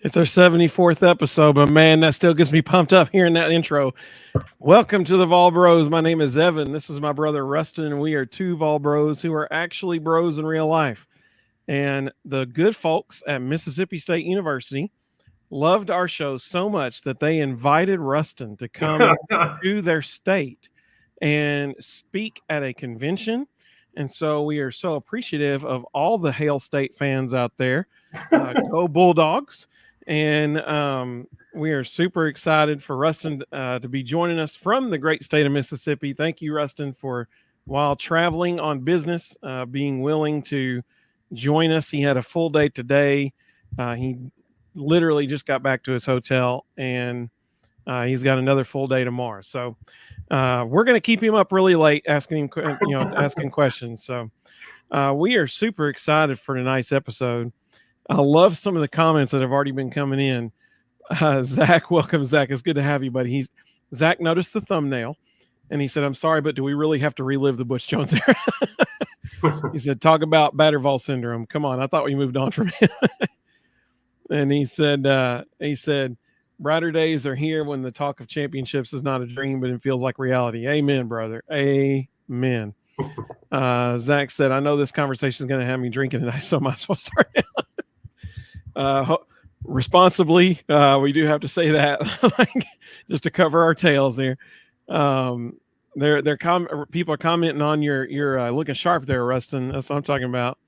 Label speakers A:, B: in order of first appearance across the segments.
A: It's our 74th episode, but man, that still gets me pumped up hearing that intro. Welcome to the Vol Bros. My name is Evan. This is my brother Rustin, and we are two Vol Bros who are actually bros in real life. And the good folks at Mississippi State University loved our show so much that they invited Rustin to come to their state and speak at a convention. And so we are so appreciative of all the Hail State fans out there. Go Bulldogs. And we are super excited for Rustin to be joining us from the great state of Mississippi. Thank you, Rustin, for while traveling on business, being willing to join us. He had a full day today. He literally just got back to his hotel, and he's got another full day tomorrow. So we're going to keep him up really late, asking him, asking questions. So we are super excited for tonight's episode. I love some of the comments that have already been coming in. Zach, welcome, Zach. It's good to have you, buddy. Zach noticed the thumbnail, and he said, "I'm sorry, but do we really have to relive the Butch Jones era?" He said, "Talk about Battervall syndrome. Come on, I thought we moved on from him." And he said, "Brighter days are here when the talk of championships is not a dream, but it feels like reality." Amen, brother. Amen. Zach said, "I know this conversation is going to have me drinking tonight, so I might as well start out." Responsibly, we do have to say that, just to cover our tails here. People are commenting on your looking sharp there, Rustin. That's what I'm talking about.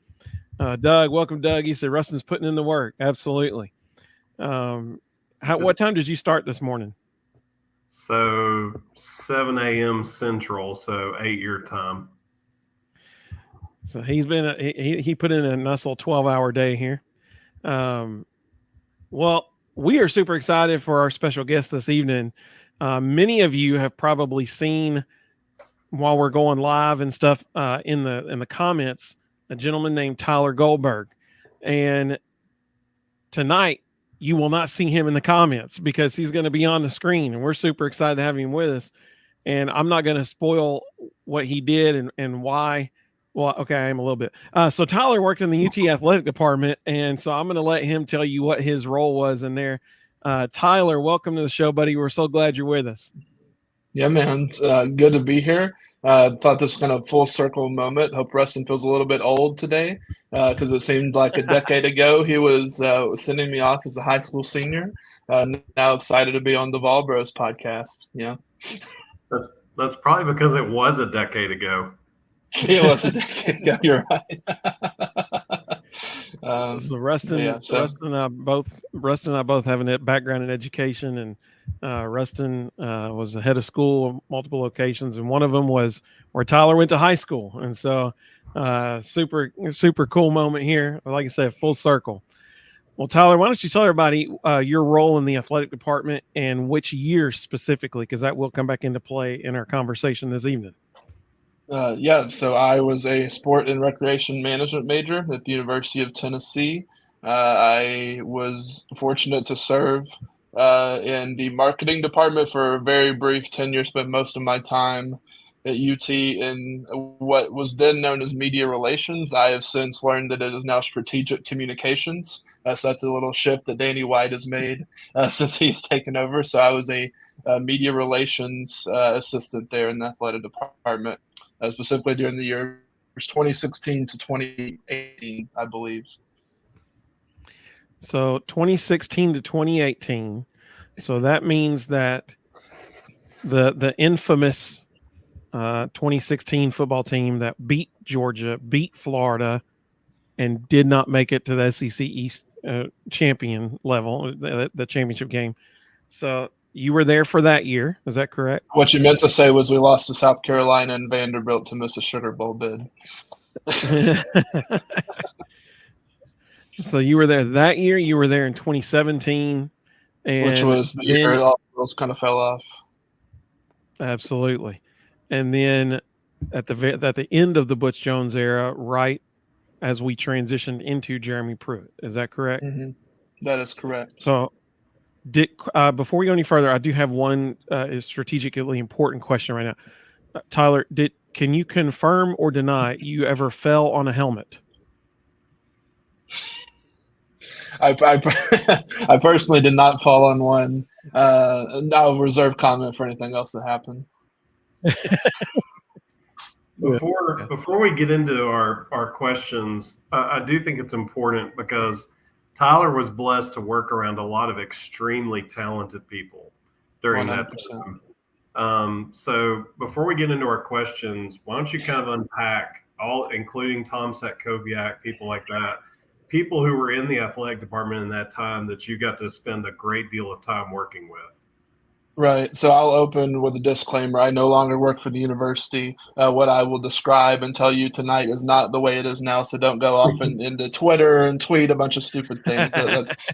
A: Doug, welcome, Doug. He said Rustin's putting in the work. Absolutely. What time did you start this morning?
B: So 7 a.m. Central, so 8 your time.
A: So he's been he put in a nice little 12-hour day here. Well, we are super excited for our special guest this evening. Many of you have probably seen, while we're going live and stuff, in the comments, a gentleman named Tyler Goldberg. And tonight you will not see him in the comments because he's going to be on the screen, and we're super excited to have him with us. And I'm not going to spoil what he did and why. Well, okay, I am a little bit. So Tyler worked in the UT athletic department, and so I'm going to let him tell you what his role was in there. Tyler, welcome to the show, buddy. We're so glad you're with us.
C: Yeah, man. It's, good to be here. Thought this kind of full circle moment. Hope Rustin feels a little bit old today because it seemed like a decade ago he was sending me off as a high school senior. Now excited to be on the Vol Bros podcast. Yeah,
B: that's probably because it was a decade ago.
C: It was a decade ago. You're right.
A: So Rustin and I both have a background in education, and Rustin was the head of school on multiple locations, and one of them was where Tyler went to high school. And so super cool moment here. Like I said, full circle. Well, Tyler, why don't you tell everybody your role in the athletic department and which year specifically, because that will come back into play in our conversation this evening.
C: So I was a sport and recreation management major at the University of Tennessee. I was fortunate to serve in the marketing department for a very brief tenure, spent most of my time at UT in what was then known as media relations. I have since learned that it is now strategic communications. So that's a little shift that Danny White has made since he's taken over. So I was a media relations assistant there in the athletic department. Specifically during the years 2016 to 2018, I believe.
A: So 2016 to 2018. So that means that the infamous 2016 football team that beat Georgia, beat Florida, and did not make it to the SEC East champion level, the championship game. So you were there for that year. Is that correct?
C: What you meant to say was we lost to South Carolina and Vanderbilt to miss a Sugar Bowl bid.
A: So you were there that year. You were there in 2017.
C: Which was the year all the girls kind of fell off.
A: Absolutely. And then at the end of the Butch Jones era, right as we transitioned into Jeremy Pruitt. Is that correct?
C: Mm-hmm. That is correct.
A: So before we go any further, I do have one strategically important question right now. Tyler, can you confirm or deny you ever fell on a helmet?
C: I personally did not fall on one. I'll reserve comment for anything else that happened.
B: Before we get into our questions, I do think it's important because Tyler was blessed to work around a lot of extremely talented people during
C: 100%.
B: that time. So before we get into our questions, why don't you kind of unpack all, including Tom Satkoviak, people like that, people who were in the athletic department in that time that you got to spend a great deal of time working with.
C: Right. So I'll open with a disclaimer. I no longer work for the university. What I will describe and tell you tonight is not the way it is now. So don't go off into Twitter and tweet a bunch of stupid things.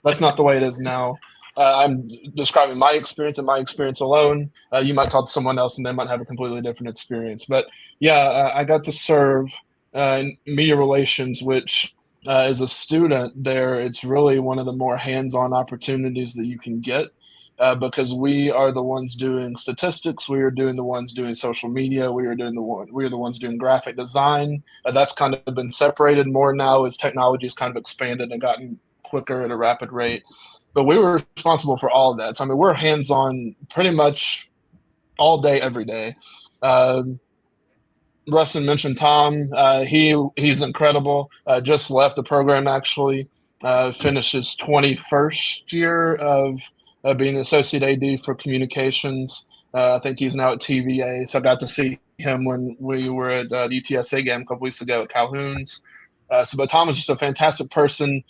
C: That's not the way it is now. I'm describing my experience and my experience alone. You might talk to someone else and they might have a completely different experience. But yeah, I got to serve in media relations, which as a student there, it's really one of the more hands-on opportunities that you can get. Because we are the ones doing statistics, we are doing the ones doing social media, we are the ones doing graphic design. That's kind of been separated more now as technology has kind of expanded and gotten quicker at a rapid rate. But we were responsible for all of that. So I mean, we're hands-on pretty much all day, every day. Rustin mentioned Tom. He's incredible. Just left the program actually. Finished his 21st year of being associate AD for communications. I think he's now at TVA. So I got to see him when we were at the UTSA game a couple weeks ago at Calhoun's. But Tom is just a fantastic person,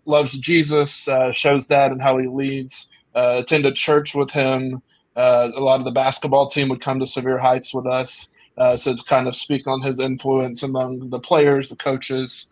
C: loves Jesus, shows that and how he leads. Attended church with him. A lot of the basketball team would come to Severe Heights with us. So to kind of speak on his influence among the players, the coaches.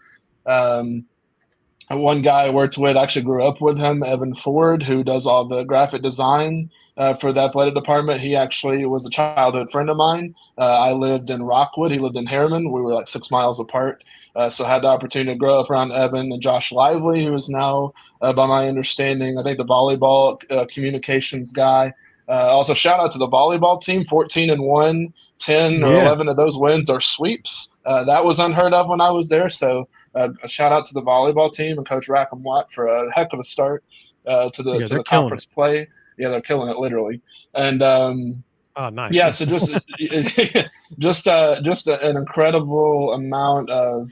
C: One guy I worked with, actually grew up with him, Evan Ford, who does all the graphic design for the athletic department. He actually was a childhood friend of mine. I lived in Rockwood. He lived in Harriman. We were like 6 miles apart. So I had the opportunity to grow up around Evan and Josh Lively, who is now, by my understanding, I think the volleyball communications guy. Also, shout out to the volleyball team, 14-1, 10 or 11 of those wins are sweeps. That was unheard of when I was there. So a shout out to the volleyball team and Coach Rackham Watt for a heck of a start to the conference play. Yeah, they're killing it literally. And
A: nice.
C: Yeah, so just an incredible amount of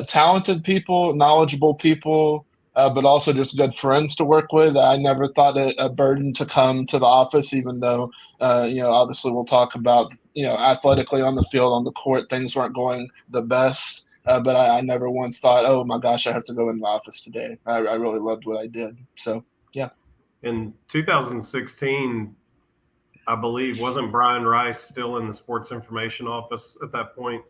C: talented people, knowledgeable people. But also just good friends to work with. I never thought it a burden to come to the office, even though, obviously we'll talk about, athletically on the field, on the court, things weren't going the best. But I never once thought, oh my gosh, I have to go in the office today. I really loved what I did. So, yeah.
B: In 2016, I believe, wasn't Brian Rice still in the sports information office at that point?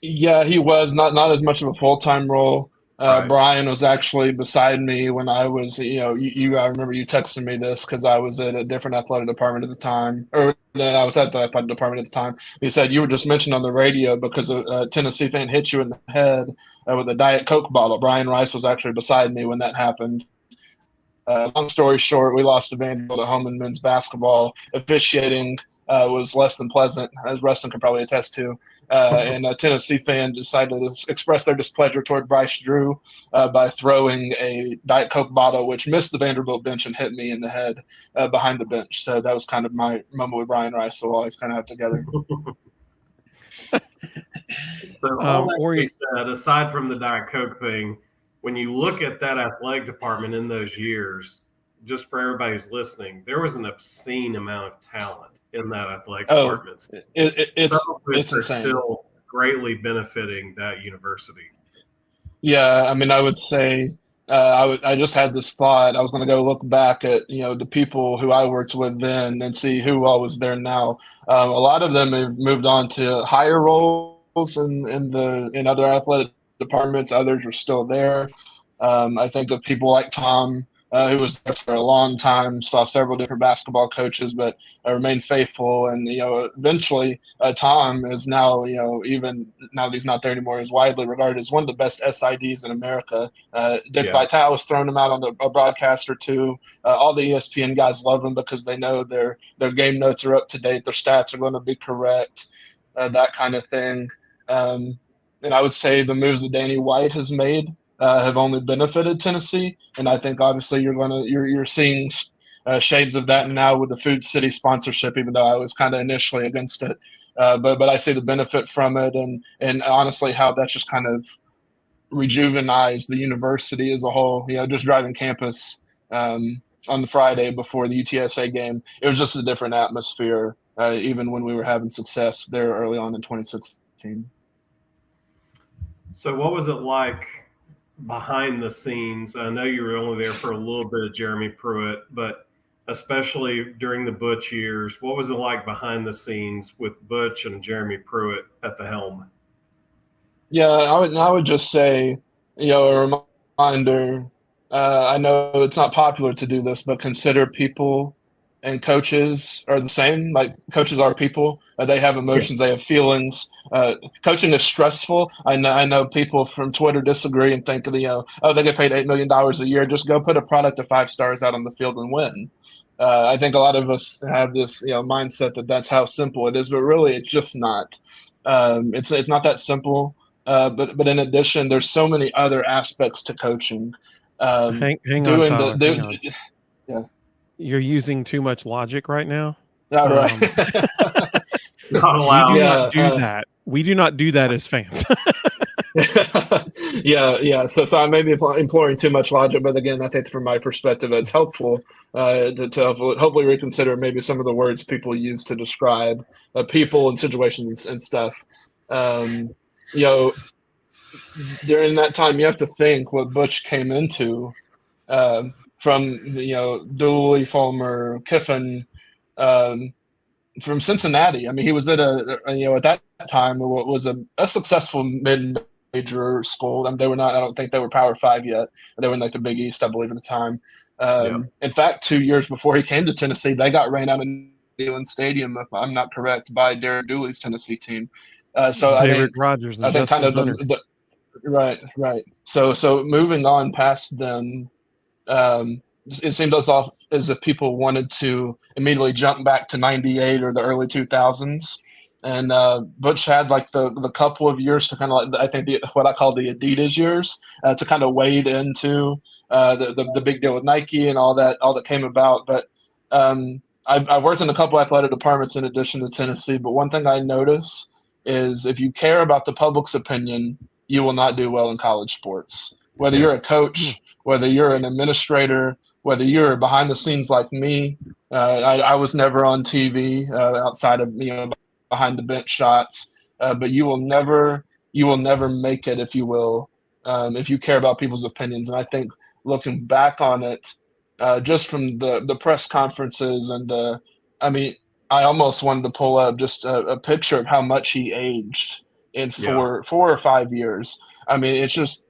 C: Yeah, he was not as much of a full-time role. Right. Brian was actually beside me when I was, I remember you texting me this because I was at a different athletic department at the time, or I was at the athletic department at the time. He said you were just mentioned on the radio because a Tennessee fan hit you in the head with a Diet Coke bottle. Brian Rice was actually beside me when that happened. Long story short, we lost to Vanderbilt at home in men's basketball. Officiating was less than pleasant, as Rustin could probably attest to. And a Tennessee fan decided to express their displeasure toward Bryce Drew by throwing a Diet Coke bottle, which missed the Vanderbilt bench and hit me in the head behind the bench. So that was kind of my moment with Brian Rice. So we'll always kind of have together.
B: So all that being said, aside from the Diet Coke thing, when you look at that athletic department in those years, just for everybody who's listening, there was an obscene amount of talent in that athletic department.
C: It's insane.
B: Still greatly benefiting that university.
C: Yeah, I mean, I would say I just had this thought. I was going to go look back at the people who I worked with then and see who all was there now. A lot of them have moved on to higher roles in other athletic departments. Others are still there. I think of people like Tom, who was there for a long time, saw several different basketball coaches, but remained faithful. And, eventually Tom is now, even now that he's not there anymore, is widely regarded as one of the best SIDs in America. Dick Vitale has thrown him out on a broadcast or two. All the ESPN guys love him because they know their game notes are up to date. Their stats are going to be correct, that kind of thing. And I would say the moves that Danny White has made have only benefited Tennessee, and I think obviously you're seeing shades of that now with the Food City sponsorship. Even though I was kind of initially against it, but I see the benefit from it, and honestly how that's just kind of rejuvenized the university as a whole. Just driving campus on the Friday before the UTSA game, it was just a different atmosphere. Even when we were having success there early on in 2016.
B: So, what was it like behind the scenes? I know you were only there for a little bit of Jeremy Pruitt, but especially during the Butch years, what was it like behind the scenes with Butch and Jeremy Pruitt at the helm?
C: Yeah, I would just say, a reminder. I know it's not popular to do this, but consider people and coaches are the same. Like coaches are people. They have emotions. They have feelings. Coaching is stressful. I know people from Twitter disagree and think, oh, they get paid $8 million a year. Just go put a product of 5 stars out on the field and win. I think a lot of us have this, mindset that that's how simple it is, but really, it's just not. It's not that simple. But in addition, there's so many other aspects to coaching.
A: Hang on, Tyler. Hang on.
C: Yeah.
A: You're using too much logic right now.
C: All right.
B: Not allowed.
A: We do not do that. We do not do that as fans.
C: Yeah. So I may be employing too much logic, but again, I think from my perspective, it's helpful to hopefully reconsider maybe some of the words people use to describe people and situations and stuff. During that time, you have to think what Butch came into from Dooley, Fulmer, Kiffin, from Cincinnati. I mean, he was at at that time what was a successful mid-major school. I mean, they were not. I don't think they were Power 5 yet. They were in like the Big East, I believe, at the time. In fact, 2 years before he came to Tennessee, they got ran out of Neyland Stadium, if I'm not correct, by Derek Dooley's Tennessee team. So
A: David Rogers and Justin
C: kind of
A: Hunter.
C: Right. So moving on past them, it seemed as if people wanted to immediately jump back to '98 or the early 2000s, and Butch had like the couple of years to kind of like I think what I call the Adidas years to kind of wade into the big deal with Nike and all that came about. But I worked in a couple athletic departments in addition to Tennessee. But one thing I notice is if you care about the public's opinion, you will not do well in college sports. Whether you're a coach, whether you're an administrator, whether you're behind the scenes like me, I was never on TV outside of behind the bench shots, but you will never make it if you care about people's opinions. And I think looking back on it, just from the press conferences and I almost wanted to pull up just a picture of how much he aged in 4 or 5 years. I mean, it's just,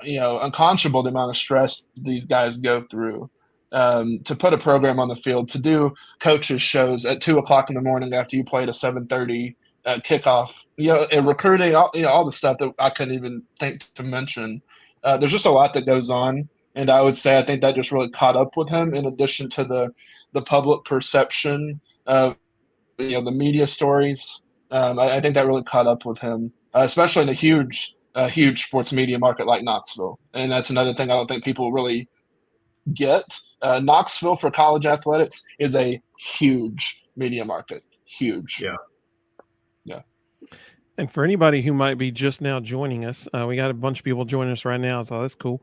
C: unconscionable the amount of stress these guys go through to put a program on the field, to do coaches shows at 2:00 in the morning after you played a 7:30 kickoff, and recruiting, all the stuff that I couldn't even think to mention. There's just a lot that goes on. And I would say I think that just really caught up with him in addition to the public perception of the media stories. I think that really caught up with him, especially in a huge sports media market like Knoxville. And that's another thing I don't think people really get. Knoxville for college athletics is a huge media market. Huge.
B: Yeah.
A: And for anybody who might be just now joining us, we got a bunch of people joining us right now, so that's cool.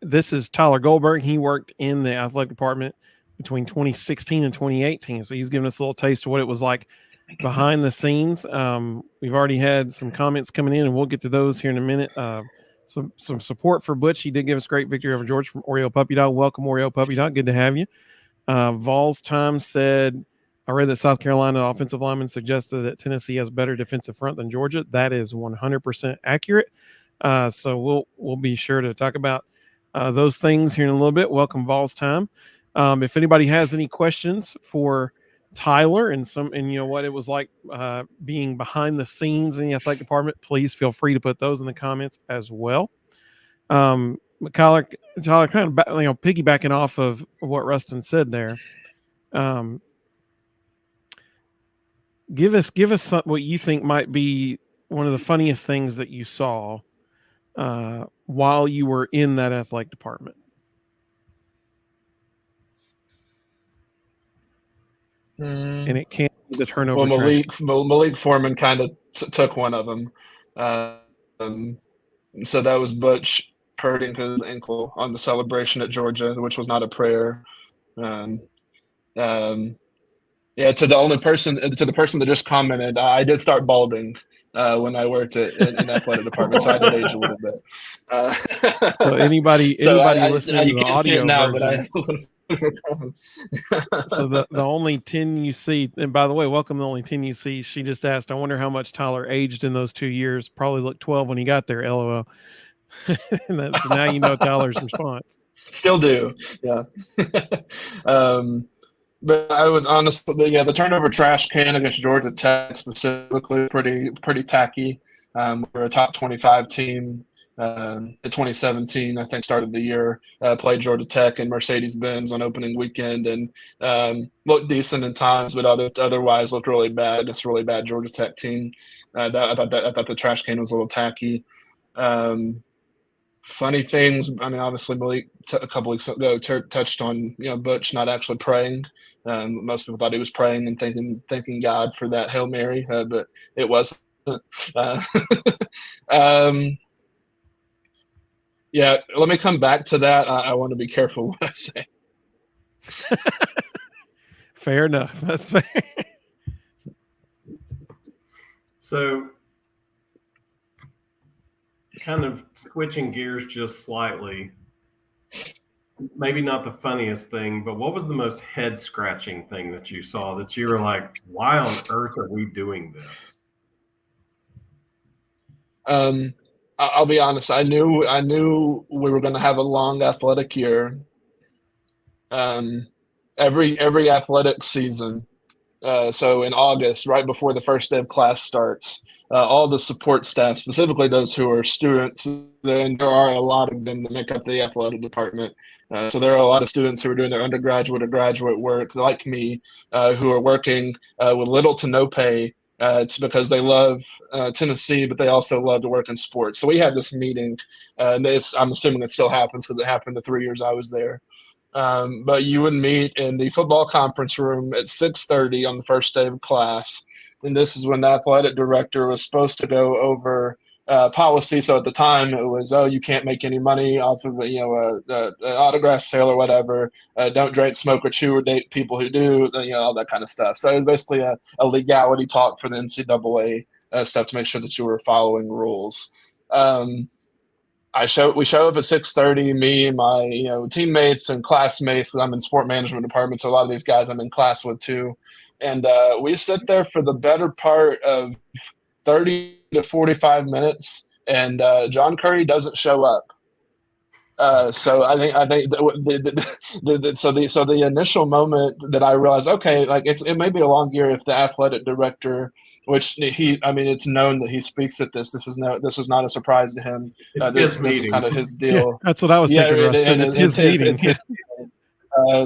A: This is Tyler Goldberg. He worked in the athletic department between 2016 and 2018, so he's giving us a little taste of what it was like behind the scenes. We've already had some comments coming in, and we'll get to those here in a minute. Some support for Butch. He did give us a great victory over Georgia from Oreo Puppy Dog. Welcome, Oreo Puppy Dog. Good to have you. Vols Time said, I read that South Carolina offensive lineman suggested that Tennessee has better defensive front than Georgia. That is 100% accurate. So we'll be sure to talk about those things here in a little bit. Welcome, Vols Time. If anybody has any questions for Tyler and what it was like being behind the scenes in the athletic department, please feel free to put those in the comments as well. Tyler, kind of piggybacking off of what Rustin said there. Give us what you think might be one of the funniest things that you saw while you were in that athletic department? And it can't be the turnover.
C: Well, Malik Foreman kind of took one of them. So that was Butch hurting his ankle on the celebration at Georgia, which was not a prayer. Yeah, to the person that just commented, I did start balding when I worked in athletic department, so I did age a little bit.
A: So anybody listening to the audio
C: now,
A: version, so the only 10 you see, and by the way, welcome to the only 10 you see. She just asked, I wonder how much Tyler aged in those 2 years. Probably looked 12 when he got there. LOL. And so now you know Tyler's response.
C: Still do, yeah. But I would honestly, the turnover trash can against Georgia Tech specifically pretty tacky. We were a top 25 team. In 2017, I think, started the year, played Georgia Tech and Mercedes-Benz on opening weekend, and looked decent in times, but otherwise looked really bad. It's a really bad Georgia Tech team. I thought the trash can was a little tacky. Funny things. I mean, obviously Malik a couple weeks ago touched on Butch not actually praying. Most people thought he was praying and thanking God for that Hail Mary, but it wasn't. Yeah, let me come back to that. I want to be careful what I say.
A: Fair enough. That's fair.
B: So, kind of switching gears just slightly, maybe not the funniest thing, but what was the most head-scratching thing that you saw that you were like, why on earth are we doing this?
C: I'll be honest. I knew we were going to have a long athletic year. Every athletic season. So in August, right before the first day of class starts, all the support staff, specifically those who are students, and there are a lot of them that make up the athletic department. So there are a lot of students who are doing their undergraduate or graduate work, like me, who are working with little to no pay. It's because they love Tennessee, but they also love to work in sports. So we had this meeting, and I'm assuming it still happens because it happened the 3 years I was there. But you would meet in the football conference room at 6:30 on the first day of class, and this is when the athletic director was supposed to go over policy. So at the time, it was, you can't make any money off of an autograph sale or whatever. Don't drink, smoke, or chew, or date people who do. All that kind of stuff. So it was basically a legality talk for the NCAA stuff to make sure that you were following rules. We show up at 6:30. Me and my teammates and classmates, because I'm in sport management department, so a lot of these guys I'm in class with too. And we sit there for the better part of 30 to 45 minutes, and John Curry doesn't show up. So I think the initial moment that I realized, okay, like it may be a long year if the athletic director, which it's known that he speaks at this. This is not a surprise to him. This is kind of his deal.
A: Yeah, that's what I was thinking, Rustin. It's his meeting.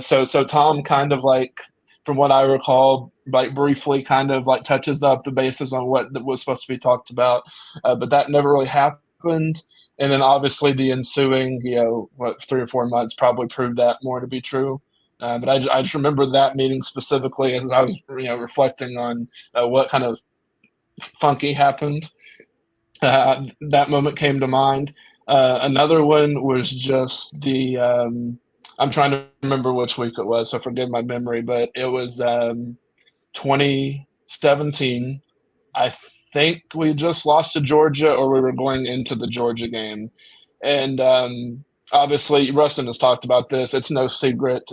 C: So Tom kind of, like, from what I recall, like briefly kind of like touches up the bases on what was supposed to be talked about, but that never really happened. And then obviously the ensuing 3 or 4 months probably proved that more to be true. But I just remember that meeting specifically as I was reflecting on what kind of funky happened. That moment came to mind. Another one was just the I'm trying to remember which week it was, so forgive my memory, but it was 2017. I think we just lost to Georgia, or we were going into the Georgia game. And obviously, Rustin has talked about this. It's no secret.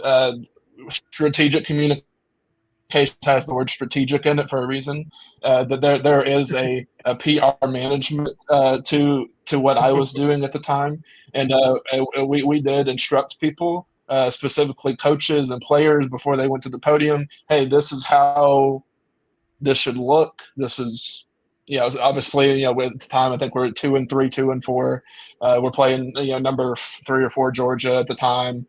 C: Strategic communication has the word strategic in it for a reason. That there is a PR management to what I was doing at the time. And we did instruct people, specifically coaches and players, before they went to the podium. Hey, this is how this should look. This is, obviously, at the time, I think we're at 2-3, 2-4. We're playing, number 3 or 4 Georgia at the time.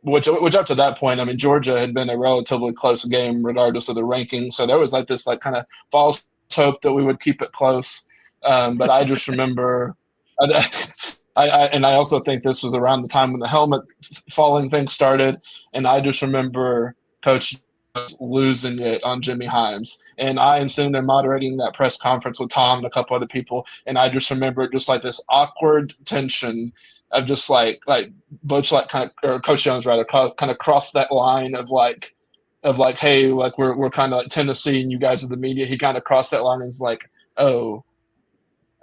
C: Which up to that point, I mean, Georgia had been a relatively close game regardless of the ranking. So there was this kind of false hope that we would keep it close. But I just remember I also think this was around the time when the helmet falling thing started, and I just remember Coach losing it on Jimmy Himes, and I am sitting there moderating that press conference with Tom and a couple other people, and I just remember just like this awkward tension of just like Butch kind of, or Coach Jones rather, kind of crossed that line of like hey, like we're kind of like Tennessee and you guys are the media. He kind of crossed that line and was like, oh,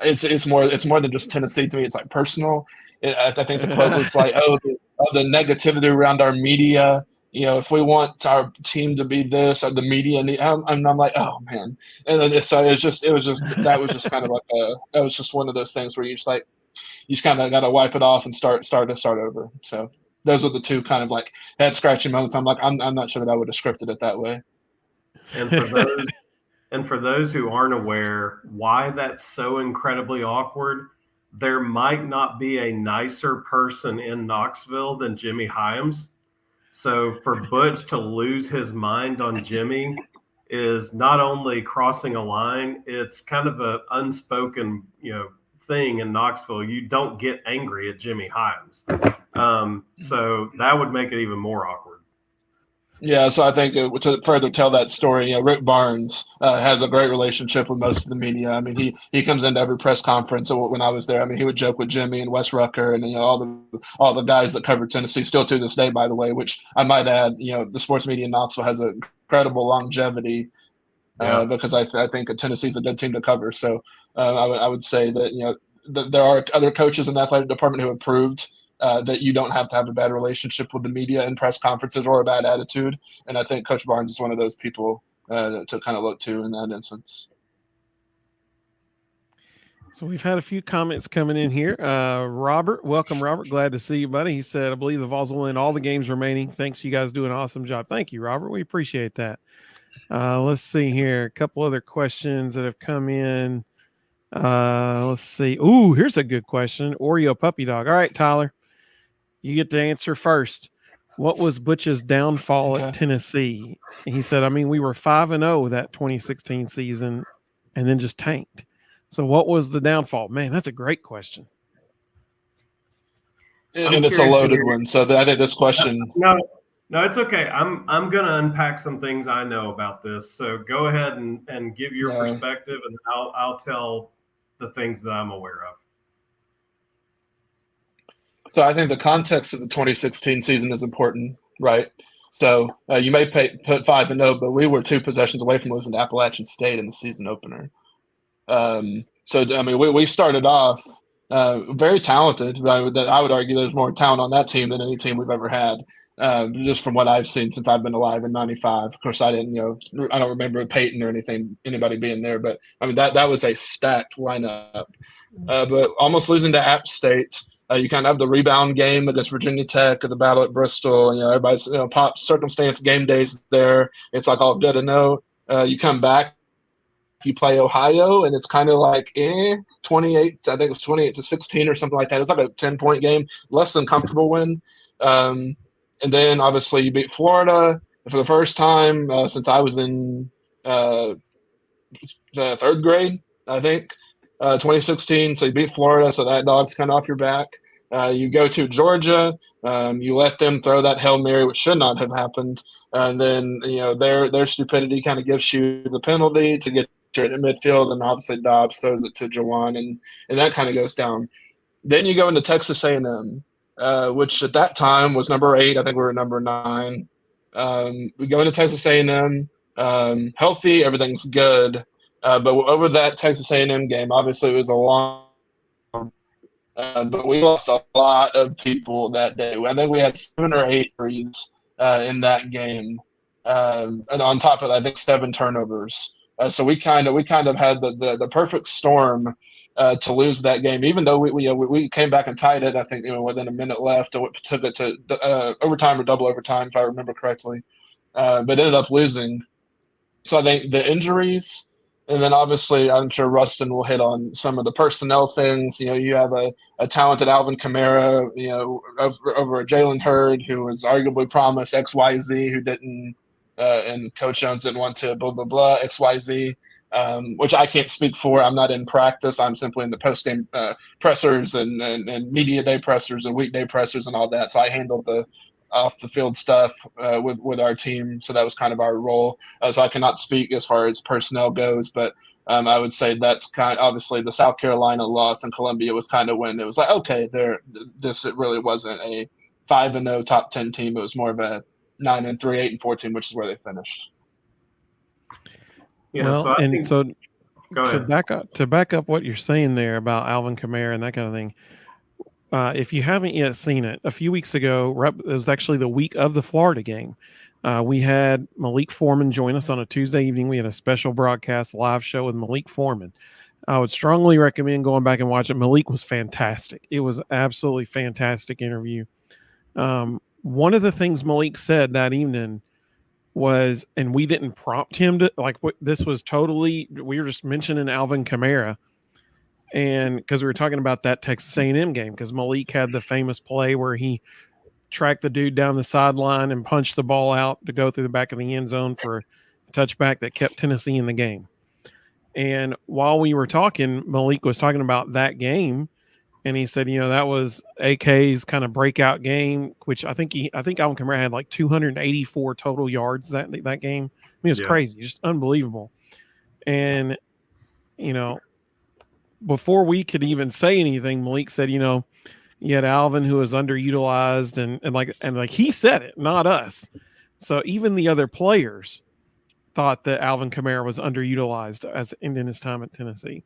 C: it's more than just Tennessee to me. It's like personal. I think the quote was like, "Oh, the negativity around our media. You know, if we want our team to be this, or the media." And I'm like, "Oh man!" And then so it was just that was just kind of like that was just one of those things where you just kind of got to wipe it off and start over. So those were the two kind of like head scratching moments. I'm like, I'm not sure that I would have scripted it that way.
B: And for those who aren't aware why that's so incredibly awkward, there might not be a nicer person in Knoxville than Jimmy Hyams. So for Butch to lose his mind on Jimmy is not only crossing a line, it's kind of an unspoken, thing in Knoxville. You don't get angry at Jimmy Hyams. So that would make it even more awkward.
C: Yeah, so I think to further tell that story, Rick Barnes has a great relationship with most of the media. I mean, he comes into every press conference. When I was there, I mean, he would joke with Jimmy and Wes Rucker and all the guys that covered Tennessee, still to this day, by the way. Which I might add, the sports media in Knoxville has an incredible longevity because I think Tennessee's a good team to cover. So I would say that there are other coaches in the athletic department who have proved that you don't have to have a bad relationship with the media in press conferences or a bad attitude. And I think Coach Barnes is one of those people to kind of look to in that instance.
A: So we've had a few comments coming in here. Robert, welcome, Robert. Glad to see you, buddy. He said, I believe the Vols will win all the games remaining. Thanks. You guys do an awesome job. Thank you, Robert. We appreciate that. Let's see here. A couple other questions that have come in. Let's see. Ooh, here's a good question. Oreo puppy dog. All right, Tyler. You get to answer first. What was Butch's downfall at Tennessee? He said, I mean, we were 5-0 that 2016 season and then just tanked. So what was the downfall? Man, that's a great question.
C: And it's a loaded one. So I think this question.
B: No, it's okay. I'm going to unpack some things I know about this. So go ahead and give your perspective, and I'll tell the things that I'm aware of.
C: So I think the context of the 2016 season is important, right? So you may put 5-0, but we were 2 possessions away from losing to Appalachian State in the season opener. So I mean, we started off very talented. I would argue there's more talent on that team than any team we've ever had, just from what I've seen since I've been alive in '95. Of course, I don't remember Peyton or anybody being there, but I mean that was a stacked lineup. But almost losing to App State. You kind of have the rebound game against Virginia Tech, the battle at Bristol. Everybody's pop circumstance game days there. It's like all good to know. You come back, you play Ohio, and it's kind of like 28. I think it was 28-16 or something like that. It was like a 10-point game, less than comfortable win. And then obviously you beat Florida for the first time since I was in the 3rd grade, I think. 2016, so you beat Florida, so that dog's kind of off your back. You go to Georgia, you let them throw that Hail Mary, which should not have happened, and then their stupidity kind of gives you the penalty to get you in midfield, and obviously Dobbs throws it to Jawan, and that kind of goes down. Then you go into Texas A&M, which at that time was number 8. I think we were number 9. We go into Texas A&M, healthy, everything's good. But over that Texas A&M game, obviously it was a long but we lost a lot of people that day. I think we had 7 or 8 threes in that game. And on top of that, I think 7 turnovers. So we kind of had the perfect storm to lose that game, even though we came back and tied it, I think, within a minute left, and took it to overtime or double overtime, if I remember correctly. But ended up losing. So I think the injuries, and then obviously I'm sure Rustin will hit on some of the personnel things. You have a talented Alvin Kamara, over a Jalen Hurd, who was arguably promised XYZ, who didn't, and Coach Jones didn't want to blah, blah, blah, XYZ. which I can't speak for. I'm not in practice. I'm simply in the post-game pressers and media day pressers and weekday pressers and all that. So I handled the off-the-field stuff with our team. So that was kind of our role. So I cannot speak as far as personnel goes, but I would say that's obviously the South Carolina loss in Columbia was kind of when it was like, okay, it really wasn't a 5-0 top 10 team. It was more of a 9-3, 8-4 team, which is where they finished.
B: Yeah,
A: well,
B: so I think,
A: so
B: go ahead.
A: to back up what you're saying there about Alvin Kamara and that kind of thing. If you haven't yet seen it, a few weeks ago, it was actually the week of the Florida game. We had Malik Foreman join us on a Tuesday evening. We had a special broadcast live show with Malik Foreman. I would strongly recommend going back and watch it. Malik was fantastic. It was absolutely fantastic interview. One of the things Malik said that evening was, and we didn't prompt him to, this was totally, we were just mentioning Alvin Kamara. And because we were talking about that Texas A&M game, because Malik had the famous play where he tracked the dude down the sideline and punched the ball out to go through the back of the end zone for a touchback that kept Tennessee in the game. And while we were talking, Malik was talking about that game, and he said, that was AK's kind of breakout game, which I think Alvin Kamara had like 284 total yards that game. I mean, it was crazy, just unbelievable. And before we could even say anything, Malik said, you had Alvin who was underutilized, and he said it, not us. So even the other players thought that Alvin Kamara was underutilized as in his time at Tennessee.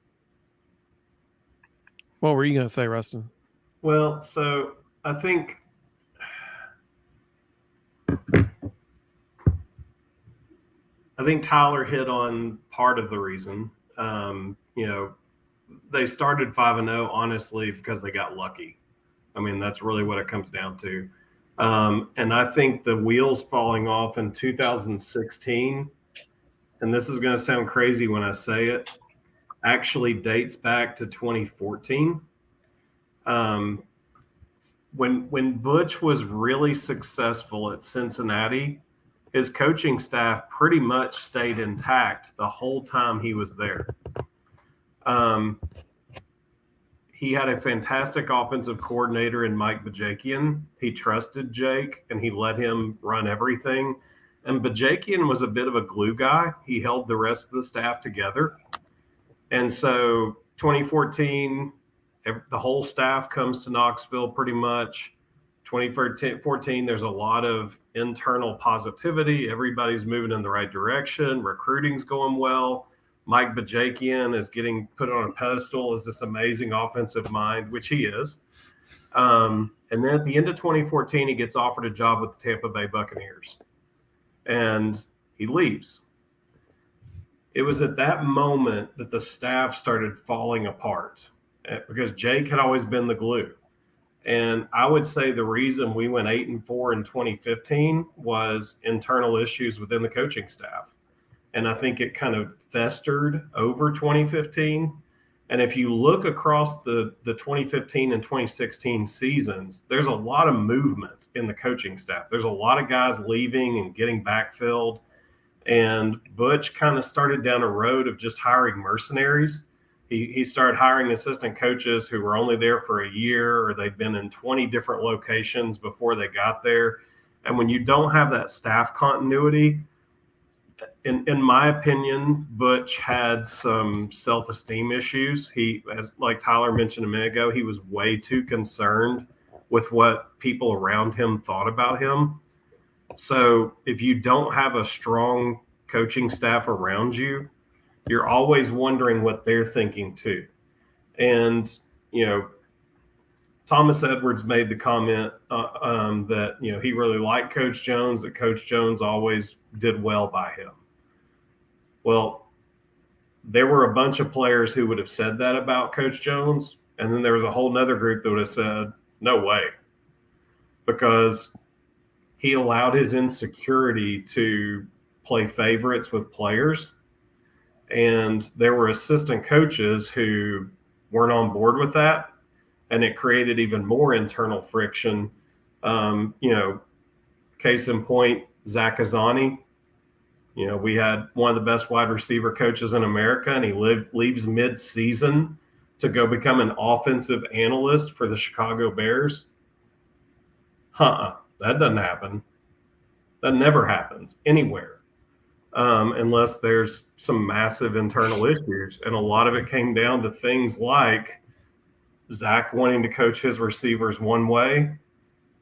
A: What were you going to say, Rustin?
B: Well, so I think Tyler hit on part of the reason. They started 5-0 honestly because they got lucky. I mean, that's really what it comes down to. And I think the wheels falling off in 2016, and this is going to sound crazy when I say it, actually dates back to 2014. When Butch was really successful at Cincinnati, his coaching staff pretty much stayed intact the whole time he was there. He had a fantastic offensive coordinator in Mike Bajakian. He trusted Jake, and he let him run everything. And Bajakian was a bit of a glue guy. He held the rest of the staff together. And so 2014, the whole staff comes to Knoxville pretty much. 2014, there's a lot of internal positivity. Everybody's moving in the right direction. Recruiting's going well. Mike Bajakian is getting put on a pedestal as this amazing offensive mind, which he is. And then at the end of 2014, he gets offered a job with the Tampa Bay Buccaneers. And he leaves. It was at that moment that the staff started falling apart because Jake had always been the glue. And I would say the reason we went 8-4 in 2015 was internal issues within the coaching staff. And I think it kind of festered over 2015. And if you look across the 2015 and 2016 seasons, there's a lot of movement in the coaching staff. There's a lot of guys leaving and getting backfilled. And Butch kind of started down a road of just hiring mercenaries. He started hiring assistant coaches who were only there for a year, or they'd been in 20 different locations before they got there. And when you don't have that staff continuity, in my opinion, Butch had some self-esteem issues. As like Tyler mentioned a minute ago, he was way too concerned with what people around him thought about him. So if you don't have a strong coaching staff around you, you're always wondering what they're thinking too. And, Thomas Edwards made the comment that, he really liked Coach Jones, that Coach Jones always did well by him. Well, there were a bunch of players who would have said that about Coach Jones. And then there was a whole nother group that would have said, no way, because he allowed his insecurity to play favorites with players. And there were assistant coaches who weren't on board with that. And it created even more internal friction. Case in point, Zach Azani. You know, we had one of the best wide receiver coaches in America, and he leaves mid-season to go become an offensive analyst for the Chicago Bears. That doesn't happen. That never happens anywhere, unless there's some massive internal issues. And a lot of it came down to things like Zach wanting to coach his receivers one way,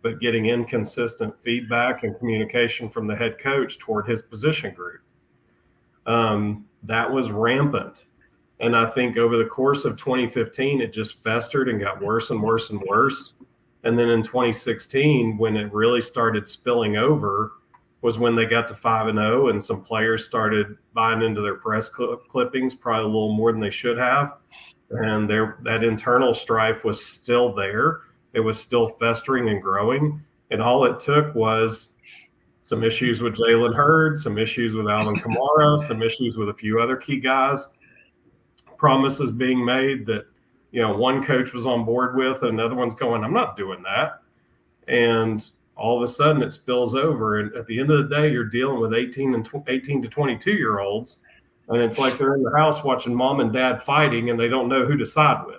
B: but getting inconsistent feedback and communication from the head coach toward his position group. That was rampant. And I think over the course of 2015, it just festered and got worse and worse and worse. And then in 2016, when it really started spilling over, was when they got to 5-0 and some players started buying into their press clippings, probably a little more than they should have. And that internal strife was still there. It was still festering and growing. And all it took was some issues with Jalen Hurd, some issues with Alvin Kamara, some issues with a few other key guys, promises being made that, you know, one coach was on board with, and another one's going, I'm not doing that. And all of a sudden it spills over. And at the end of the day, you're dealing with 18 to 22-year-olds. And it's like they're in the house watching mom and dad fighting, and they don't know who to side with.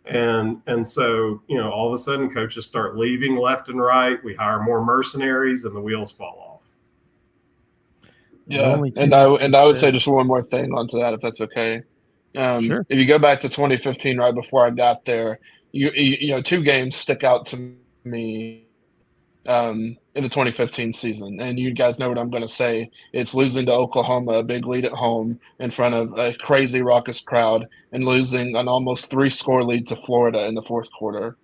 B: And so, you know, all of a sudden coaches start leaving left and right. We hire more mercenaries, and the wheels fall off.
C: Yeah, and I would say just one more thing onto that, if that's okay.
A: Sure.
C: If you go back to 2015, right before I got there, you know, 2 games stick out to me in the 2015 season, and you guys know what I'm going to say. It's losing to Oklahoma, a big lead at home in front of a crazy raucous crowd, and losing an almost 3-score lead to Florida in the fourth quarter.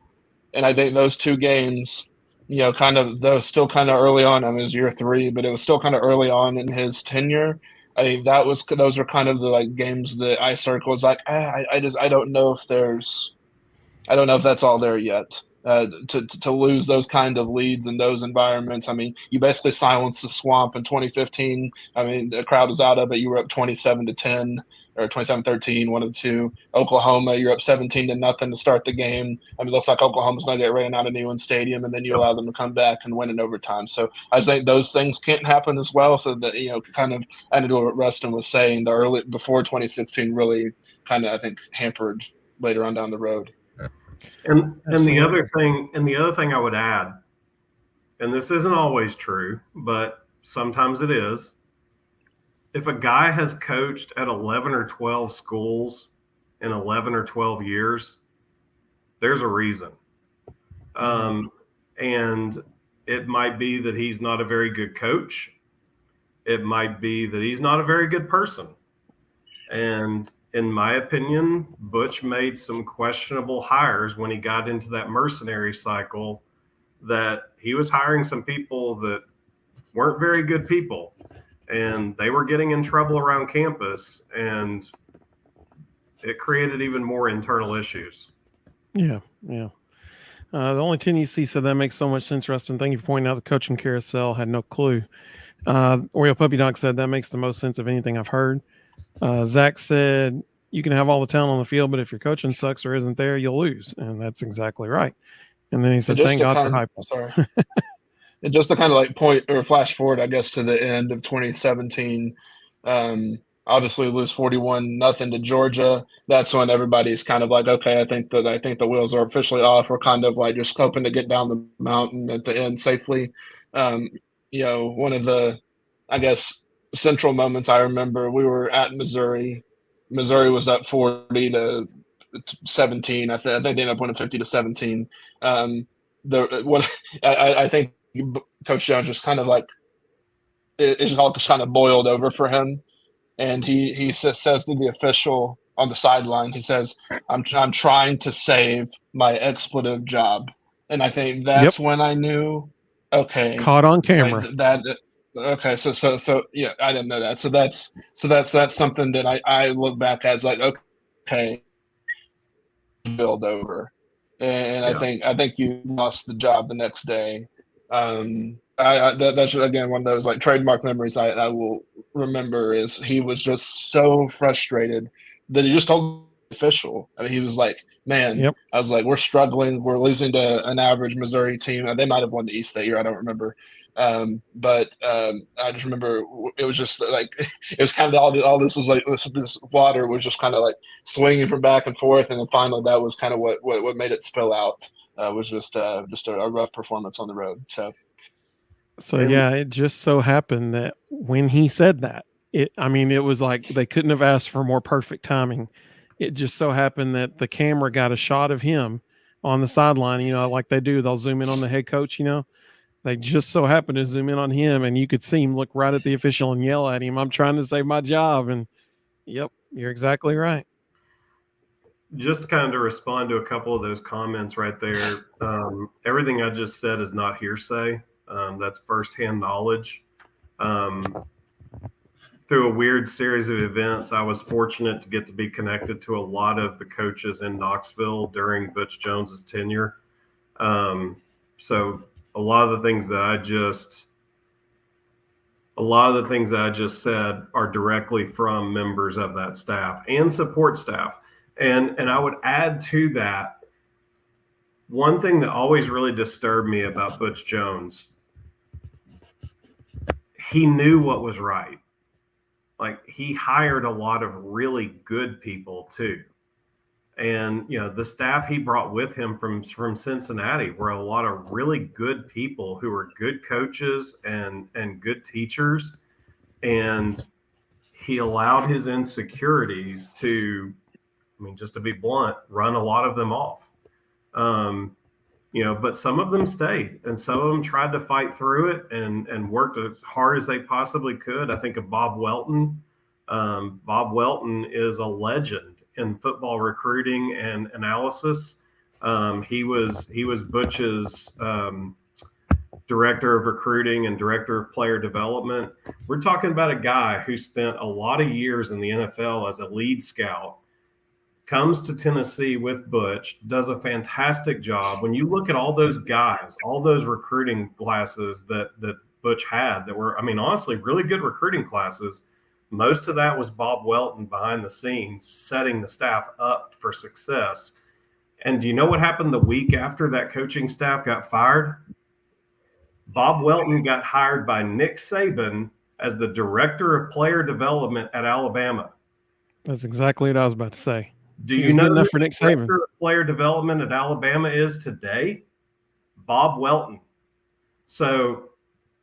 C: And I think those 2 games, you know, kind of, though still kind of early on. I mean, it was year 3, but it was still kind of early on in his tenure. I think those were kind of the like games that I circled. Like, I don't know if that's all there yet. To lose those kind of leads in those environments. I mean, you basically silenced the swamp in 2015. I mean, the crowd was out of it. You were up 27-10 or 27-13, one of the two. Oklahoma, you're up 17-0 to start the game. I mean, it looks like Oklahoma's going to get ran out of Neyland Stadium, and then you allow them to come back and win in overtime. So I think those things can't happen as well. So that, you know, kind of added to what Rustin was saying, the early before 2016 really kind of, I think, hampered later on down the road.
B: And the other thing I would add, and this isn't always true, but sometimes it is, if a guy has coached at 11 or 12 schools in 11 or 12 years, there's a reason. And it might be that he's not a very good coach. It might be that he's not a very good person. And in my opinion, Butch made some questionable hires when he got into that mercenary cycle, that he was hiring some people that weren't very good people, and they were getting in trouble around campus, and it created even more internal issues.
A: Yeah. The only 10 you see, so that makes so much sense, Rustin. Thank you for pointing out the coaching carousel. Had no clue. Oreo Puppy Dog said that makes the most sense of anything I've heard. Zach said, you can have all the talent on the field, but if your coaching sucks or isn't there, you'll lose. And that's exactly right. And then he said, thank God for hype.
C: Sorry. And just to kind of like point or flash forward, I guess, to the end of 2017, obviously lose 41-0 to Georgia. That's when everybody's kind of like, okay, I think the wheels are officially off. We're kind of like just hoping to get down the mountain at the end safely. You know, one of the, I guess, central moments I remember, we were at Missouri. Missouri was up 40-17. I think they ended up winning 50-17. I think Coach Jones just kind of like it all just kind of boiled over for him, and he says to the official on the sideline, he says, "I'm trying to save my expletive job," and I think that's when I knew, okay,
A: caught on camera.
C: Like that. Okay, so yeah, I didn't know that. So that's something that I look back at as like, okay, build over, and I think you lost the job the next day. That's again one of those like trademark memories I will remember. Is he was just so frustrated that he just told official. I mean, he was like, man,
A: Yep.
C: I was like, we're struggling. We're losing to an average Missouri team. They might have won the East that year. I don't remember. But I just remember it was just like, it was kind of all this was like, this water was just kind of like swinging from back and forth. And then finally that was kind of what made it spill out, was just a rough performance on the road. So
A: yeah, it just so happened that when he said that, it was like they couldn't have asked for more perfect timing. It just so happened that the camera got a shot of him on the sideline, like they do. They'll zoom in on the head coach, They just so happened to zoom in on him, and you could see him look right at the official and yell at him, "I'm trying to save my job." And yep, you're exactly right.
B: Just kind of respond to a couple of those comments right there. Everything I just said is not hearsay. That's firsthand knowledge. Through a weird series of events, I was fortunate to get to be connected to a lot of the coaches in Knoxville during Butch Jones's tenure. So a lot of the things that I just said are directly from members of that staff and support staff. And I would add to that, one thing that always really disturbed me about Butch Jones, he knew what was right. Like, he hired a lot of really good people too. And, the staff he brought with him from Cincinnati were a lot of really good people who were good coaches and good teachers. And he allowed his insecurities to, just to be blunt, run a lot of them off. But some of them stayed, and some of them tried to fight through it and worked as hard as they possibly could. I think of Bob Welton. Bob Welton is a legend in football recruiting and analysis. He was Butch's director of recruiting and director of player development. We're talking about a guy who spent a lot of years in the NFL as a lead scout, comes to Tennessee with Butch, does a fantastic job. When you look at all those guys, all those recruiting classes that Butch had that were, honestly, really good recruiting classes, most of that was Bob Welton behind the scenes, setting the staff up for success. And do you know what happened the week after that coaching staff got fired? Bob Welton got hired by Nick Saban as the director of player development at Alabama.
A: That's exactly what I was about to say.
B: Do you know
A: enough for Nick Saban?
B: Director of player development at Alabama is today? Bob Welton. So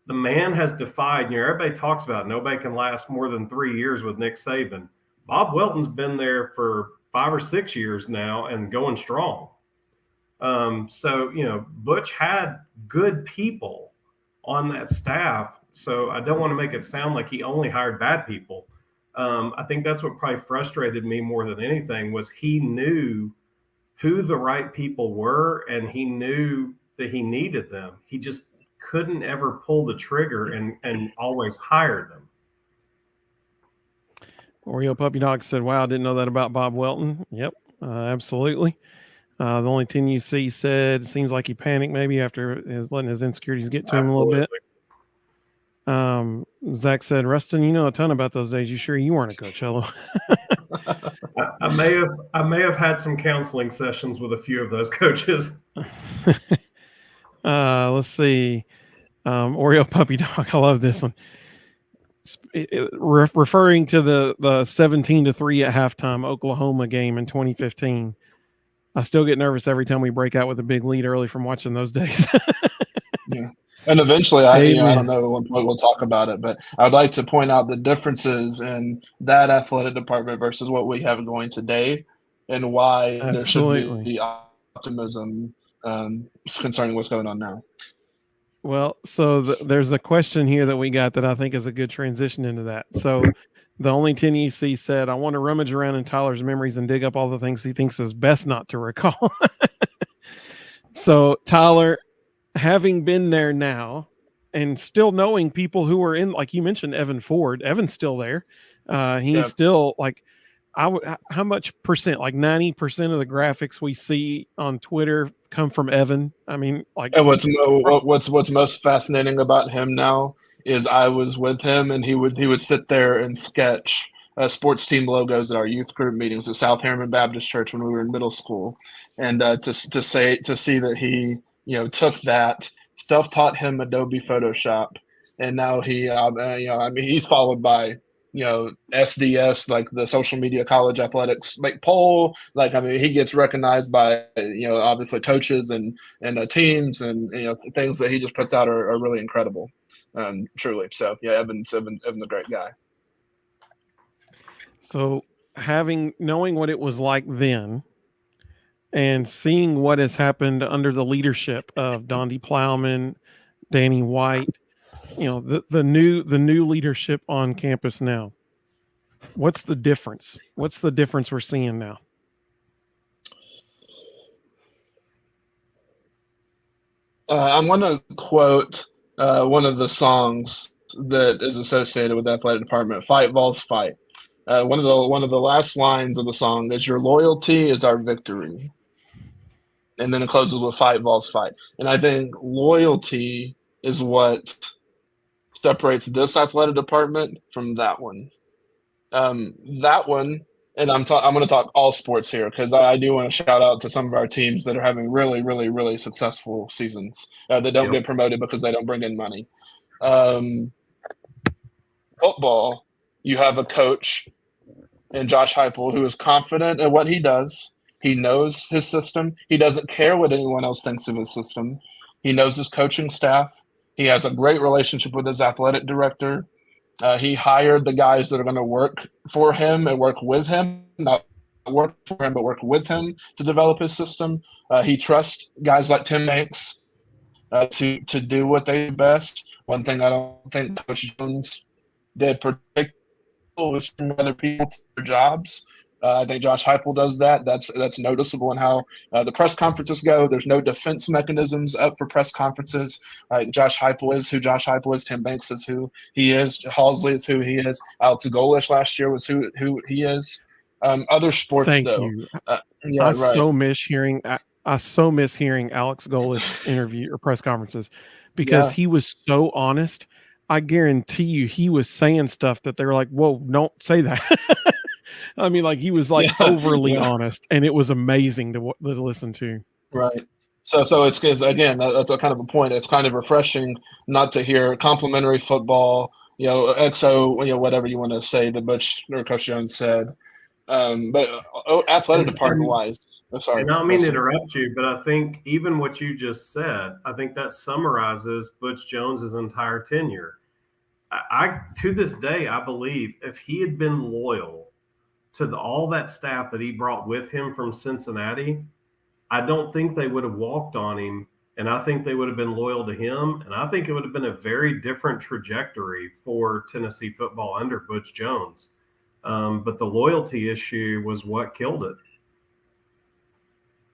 B: the man has defied, everybody talks about nobody can last more than 3 years with Nick Saban. Bob Welton's been there for 5 or 6 years now and going strong. Butch had good people on that staff. So I don't want to make it sound like he only hired bad people. I think that's what probably frustrated me more than anything, was he knew who the right people were, and he knew that he needed them. He just couldn't ever pull the trigger and always hire them.
A: Oreo Puppy Dog said, "Wow, I didn't know that about Bob Welton." Yep, absolutely. The only 10 you see said, it seems like he panicked maybe after letting his insecurities get to him a little bit. Zach said, "Rustin, you know a ton about those days. You sure you weren't a coach?" Hello.
B: I may have had some counseling sessions with a few of those coaches.
A: Let's see. Oreo Puppy Dog, I love this one. Referring to the 17-3 at halftime Oklahoma game in 2015. I still get nervous every time we break out with a big lead early from watching those days.
C: Yeah. And eventually, I don't know, at one point we'll talk about it, but I would like to point out the differences in that athletic department versus what we have going today, and why there should be optimism concerning what's going on now.
A: Well, so there's a question here that we got that I think is a good transition into that. So the only 10 EC said, "I want to rummage around in Tyler's memories and dig up all the things he thinks is best not to recall." So Tyler, having been there now and still knowing people who were in, like you mentioned, Evan Ford, Evan's still there. He's still like, how much percent, like 90% of the graphics we see on Twitter come from Evan. And
C: what's most fascinating about him now is I was with him and he would sit there and sketch sports team logos at our youth group meetings at South Harriman Baptist Church when we were in middle school, and to see that he took that, self-taught him Adobe Photoshop, and now he he's followed by SDS, like the social media college athletics like poll. Like, I mean, he gets recognized by obviously coaches and teams, and things that he just puts out are really incredible, truly. So yeah, Evan's a great guy.
A: So knowing what it was like then and seeing what has happened under the leadership of Donde Plowman, Danny White, the new leadership on campus now. What's the difference? What's the difference we're seeing now?
C: I'm going to quote one of the songs that is associated with the athletic department, "Fight Vols Fight." One of the last lines of the song is, "Your loyalty is our victory." And then it closes with "Fight Vols Fight." And I think loyalty is what separates this athletic department from that one. That one, and I'm going to talk all sports here, because I do want to shout out to some of our teams that are having really, really, really successful seasons that don't get promoted because they don't bring in money. Football, you have a coach in Josh Heupel who is confident in what he does. He knows his system. He doesn't care what anyone else thinks of his system. He knows his coaching staff. He has a great relationship with his athletic director. He hired the guys that are going to work for him and work with him, not work for him, but work with him to develop his system. He trusts guys like Tim Banks to do what they do best. One thing I don't think Coach Jones did particularly was from other people to their jobs. I think Josh Heupel does that. That's noticeable in how the press conferences go. There's no defense mechanisms up for press conferences. Josh Heupel is who Josh Heupel is. Tim Banks is who he is. Halsley is who he is. Alex Golish last year was who he is. Other sports,
A: Thank
C: though.
A: you.
C: Yeah,
A: I
C: right.
A: so miss hearing Alex Golish interview or press conferences, because he was so honest. I guarantee you he was saying stuff that they were like, "Whoa, don't say that." I mean, like, he was like overly honest, and it was amazing to listen to.
C: Right. So it's because, again, that's a kind of a point. It's kind of refreshing not to hear complimentary football, XO, whatever you want to say that Butch or Coach Jones said. But athletic department wise, sorry.
B: And I don't mean to interrupt you, but I think even what you just said, I think that summarizes Butch Jones's entire tenure. I to this day, I believe if he had been loyal to all that staff that he brought with him from Cincinnati, I don't think they would have walked on him, and I think they would have been loyal to him, and I think it would have been a very different trajectory for Tennessee football under Butch Jones. But the loyalty issue was what killed it.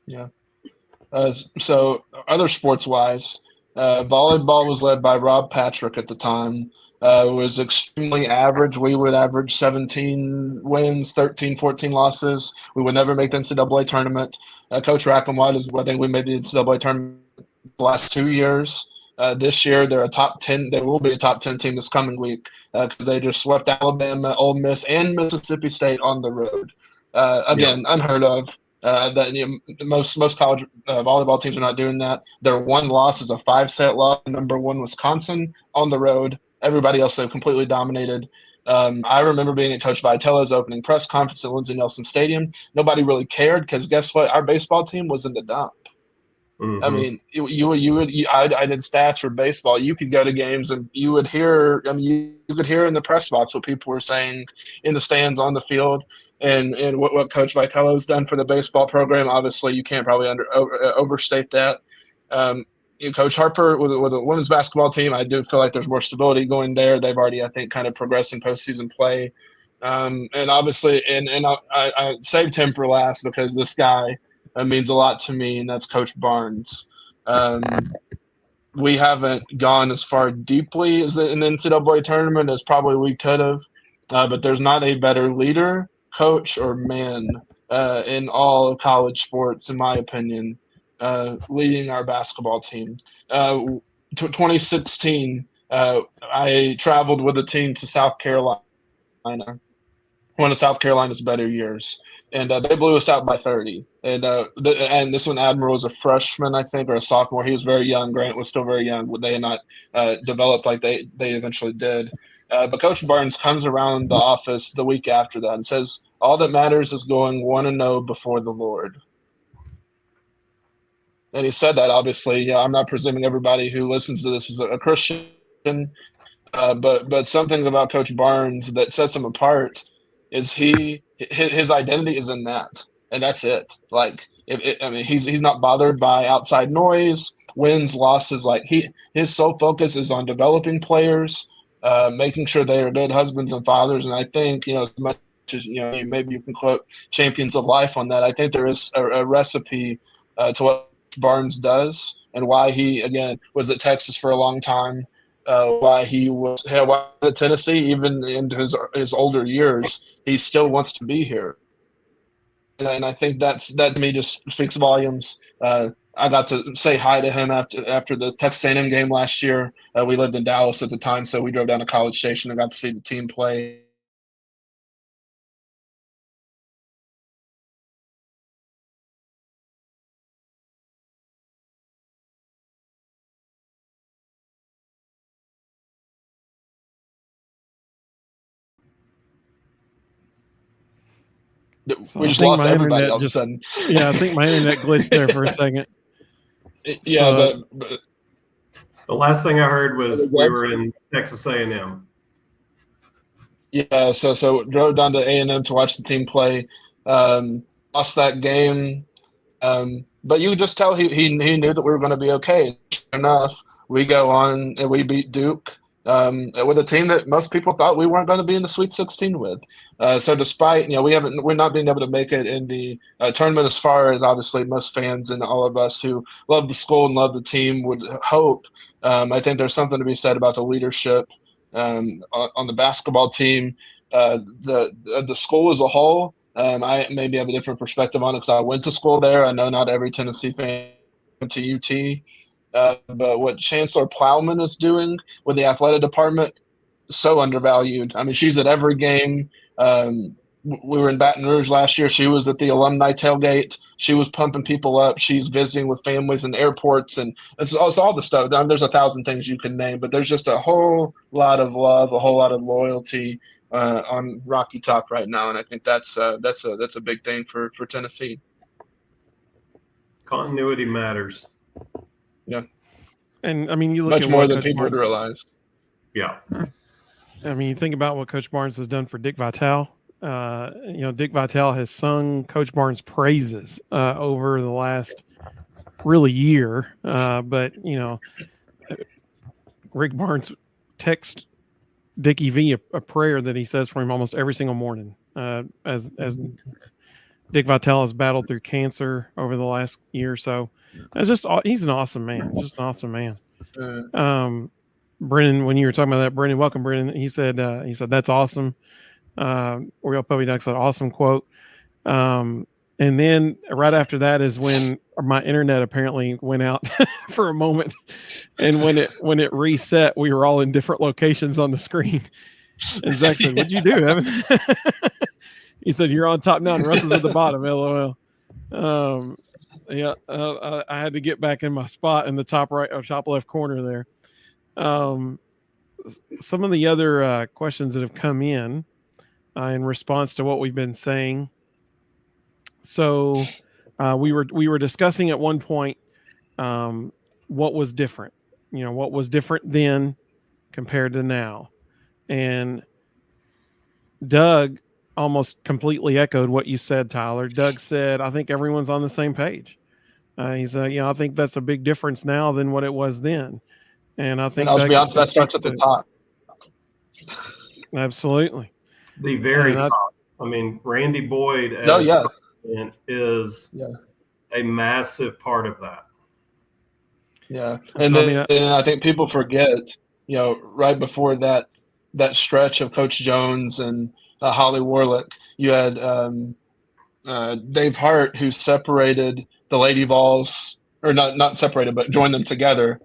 C: Yeah. So other sports-wise, volleyball was led by Rob Patrick at the time. It was extremely average. We would average 17 wins, 13, 14 losses. We would never make the NCAA tournament. Coach Rackham is, I think we made the NCAA tournament the last 2 years. This year, they're a top 10. They will be a top 10 team this coming week because they just swept Alabama, Ole Miss, and Mississippi State on the road. Again, unheard of. Most college volleyball teams are not doing that. Their one loss is a 5-set loss. Number one, Wisconsin, on the road. Everybody else they've completely dominated. I remember being at Coach Vitello's opening press conference at Lindsey Nelson Stadium. Nobody really cared because guess what? Our baseball team was in the dump. Mm-hmm. I mean, I did stats for baseball. You could go to games and you would hear. I mean, you could hear in the press box what people were saying in the stands, on the field, and what Coach Vitello's done for the baseball program. Obviously, you can't probably overstate that. Coach Harper with the women's basketball team, I do feel like there's more stability going there. They've already, I think, kind of progressed in postseason play. And obviously, and I saved him for last because this guy means a lot to me, and that's Coach Barnes. We haven't gone as far deeply as in the NCAA tournament as probably we could have, but there's not a better leader, coach, or man in all of college sports, in my opinion, leading our basketball team. 2016, I traveled with a team to South Carolina. one of South Carolina's better years, and they blew us out by 30. And and this one, Admiral was a freshman, I think, or a sophomore. He was very young. Grant was still very young. They had not developed like they eventually did. But Coach Barnes comes around the office the week after that and says, "All that matters is going 1-0 before the Lord." And he said that, obviously. I'm not presuming everybody who listens to this is a Christian, but something about Coach Barnes that sets him apart is his identity is in that, and that's it. Like, he's not bothered by outside noise, wins, losses. Like, his sole focus is on developing players, making sure they are good husbands and fathers. And I think, as much as maybe you can quote Champions of Life on that, I think there is a recipe to what Barnes does, and why he again was at Texas for a long time. Why he was at Tennessee, even into his older years, he still wants to be here. And I think that to me just speaks volumes. I got to say hi to him after the Texas A&M game last year. We lived in Dallas at the time, so we drove down to College Station and got to see the team play.
A: So
C: we just lost everybody all of a sudden.
A: Yeah, I think my internet glitched there for a second.
C: Yeah,
A: so,
C: but
B: the last thing I heard was we were in Texas A&M.
C: Yeah, so drove down to A&M to watch the team play. Lost that game, but you could just tell he knew that we were going to be okay. Sure enough, we go on and we beat Duke with a team that most people thought we weren't going to be in the Sweet 16 with. So despite we're not being able to make it in the tournament, as far as obviously most fans and all of us who love the school and love the team would hope. I think there's something to be said about the leadership on the basketball team. The school as a whole. I maybe have a different perspective on it because I went to school there. I know not every Tennessee fan went to UT. But what Chancellor Plowman is doing with the athletic department, so undervalued. I mean, she's at every game. We were in Baton Rouge last year. She was at the alumni tailgate. She was pumping people up. She's visiting with families in airports, and it's all the stuff. I mean, there's 1,000 things you can name, but there's just a whole lot of love, a whole lot of loyalty on Rocky Top right now, and I think that's a big thing for Tennessee.
B: Continuity matters.
C: Yeah,
A: and I mean, you look
C: much
A: at
C: more
A: what
C: than
A: Coach
C: people
A: Barnes,
C: would realize.
B: Yeah,
A: I mean, you think about what Coach Barnes has done for Dick Vitale. Dick Vitale has sung Coach Barnes' praises over the last really year. But Rick Barnes texts Dickie V a prayer that he says for him almost every single morning. As Dick Vitale has battled through cancer over the last year or so. He's an awesome man. Just an awesome man. Brennan, when you were talking about that, Brennan, welcome, Brennan. He said that's awesome. Oriole Puppy Duck said awesome quote. And then right after that is when my internet apparently went out for a moment, and when it reset, we were all in different locations on the screen. And Zach said, "What'd you do, Evan?" He said, "You're on top now, and Russ is at the bottom." LOL. I had to get back in my spot in the top right or top left corner there. Some of the other questions that have come in response to what we've been saying. So we were discussing at one point what was different. What was different then compared to now, and Doug almost completely echoed what you said, Tyler. Doug said, "I think everyone's on the same page." He said, "I think that's a big difference now than what it was then." And I think
C: I'll be honest, that starts at the top.
A: Absolutely.
B: The very top. I mean, Randy Boyd as president is a massive part of that.
C: Yeah, and I think people forget, right before that stretch of Coach Jones and Holly Warlick, you had Dave Hart, who separated the Lady Vols, or not separated, but joined them together.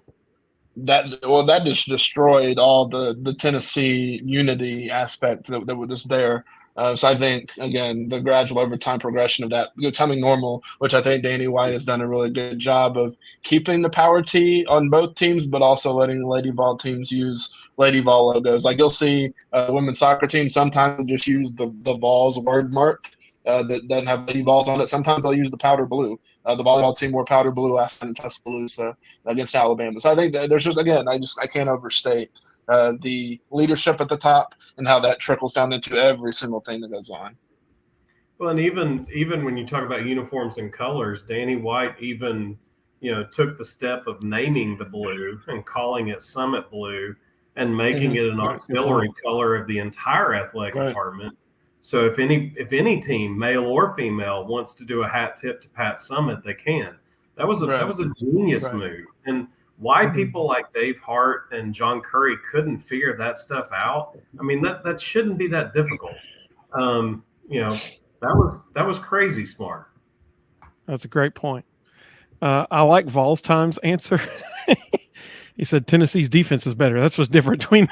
C: That just destroyed all the Tennessee unity aspect that was there. So I think, again, the gradual overtime progression of that becoming normal, which I think Danny White has done a really good job of keeping the power tee on both teams, but also letting the Lady Vol teams use Lady Vol logos. Like you'll see a women's soccer team sometimes just use the Vols word mark that doesn't have Lady Vols on it. Sometimes they'll use the powder blue. The volleyball team wore powder blue last night in Tuscaloosa against Alabama. So I think that there's just, again, I can't overstate the leadership at the top and how that trickles down into every single thing that goes on.
B: Well, and even when you talk about uniforms and colors, Danny White even, took the step of naming the blue and calling it Summit Blue and making it an auxiliary color of the entire athletic department. So if any team, male or female, wants to do a hat tip to Pat Summit, they can. That was a genius move. And why people like Dave Hart and John Curry couldn't figure that stuff out, I mean, that shouldn't be that difficult. That was crazy smart.
A: That's a great point. I like Vol's Time's answer. He said Tennessee's defense is better. That's what's different between.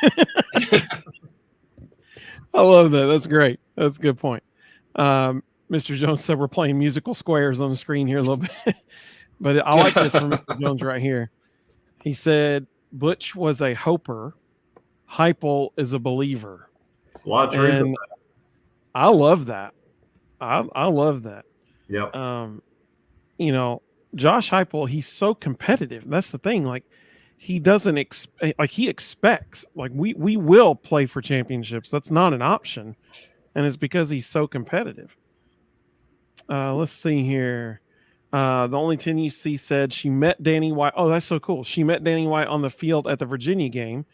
A: I love that. That's great. That's a good point. Mr. Jones said we're playing musical squares on the screen here a little bit, but I like this from Mr. Jones right here. He said Butch was a hoper. Heupel is a believer.
B: A lot of truth in that.
A: I love that. I love that.
B: Yep.
A: Josh Heupel, he's so competitive. That's the thing. Like, he doesn't he expects, like, we will play for championships. That's not an option. And it's because he's so competitive. Let's see here. The only 10 UC said she met Danny White. Oh, that's so cool. She met Danny White on the field at the Virginia game.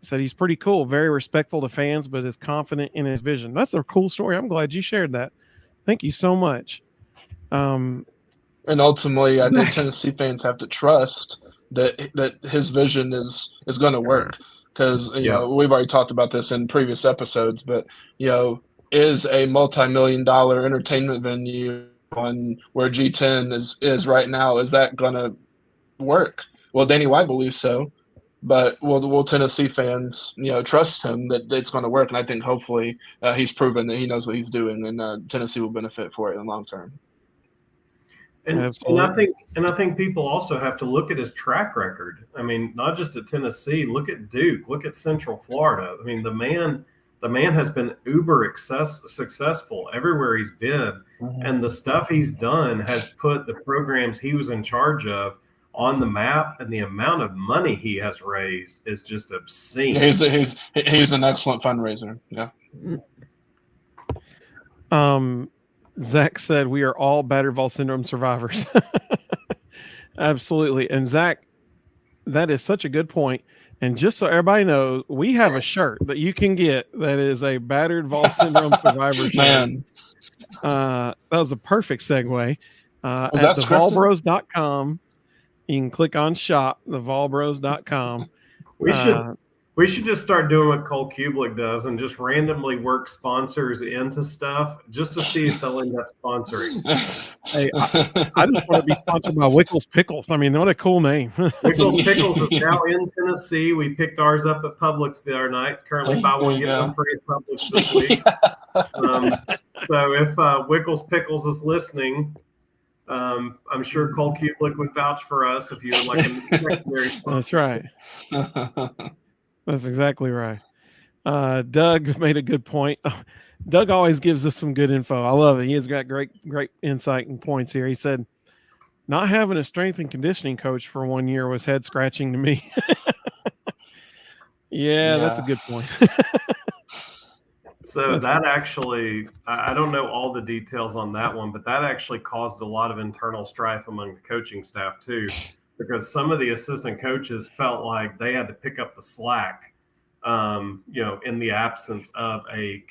A: Said he's pretty cool, very respectful to fans, but is confident in his vision. That's a cool story. I'm glad you shared that. Thank you so much.
C: And ultimately, I think Tennessee fans have to trust that his vision is going to work, because we've already talked about this in previous episodes. But is a multi-million-dollar entertainment venue on where G10 is right now, is that going to work? Well, Danny White believes so. But will Tennessee fans, trust him that it's going to work? And I think hopefully he's proven that he knows what he's doing, and Tennessee will benefit for it in the long term.
B: And I think people also have to look at his track record. I mean, not just at Tennessee. Look at Duke. Look at Central Florida. I mean, the man has been uber successful everywhere he's been, and the stuff he's done has put the programs he was in charge of on the map, and the amount of money he has raised is just obscene.
C: He's an excellent fundraiser. Yeah.
A: Zach said we are all battered Vol syndrome survivors. Absolutely. And Zach, that is such a good point. And just so everybody knows, we have a shirt that you can get that is a battered Vol syndrome survivor shirt.
C: Man.
A: That was a perfect segue. At thevolbros.com. You can click on shop, thevolbros.com.
B: We should just start doing what Cole Kublik does and just randomly work sponsors into stuff just to see if they'll end up sponsoring.
A: Hey, I just want to be sponsored by Wickles Pickles. I mean, what a cool name.
B: Wickles Pickles is now in Tennessee. We picked ours up at Publix the other night. Currently buy one, get one free at Publix this week. So if Wickles Pickles is listening, I'm sure Cole Kublik would vouch for us if you would like a secondary sponsor.
A: That's right. That's exactly right. Doug made a good point. Doug always gives us some good info. I love it. He has got great insight and points here. He said, not having a strength and conditioning coach for 1 year was head scratching to me. Yeah, that's a good point.
B: So that actually, I don't know all the details on that one, but that actually caused a lot of internal strife among the coaching staff too, because some of the assistant coaches felt like they had to pick up the slack, in the absence of a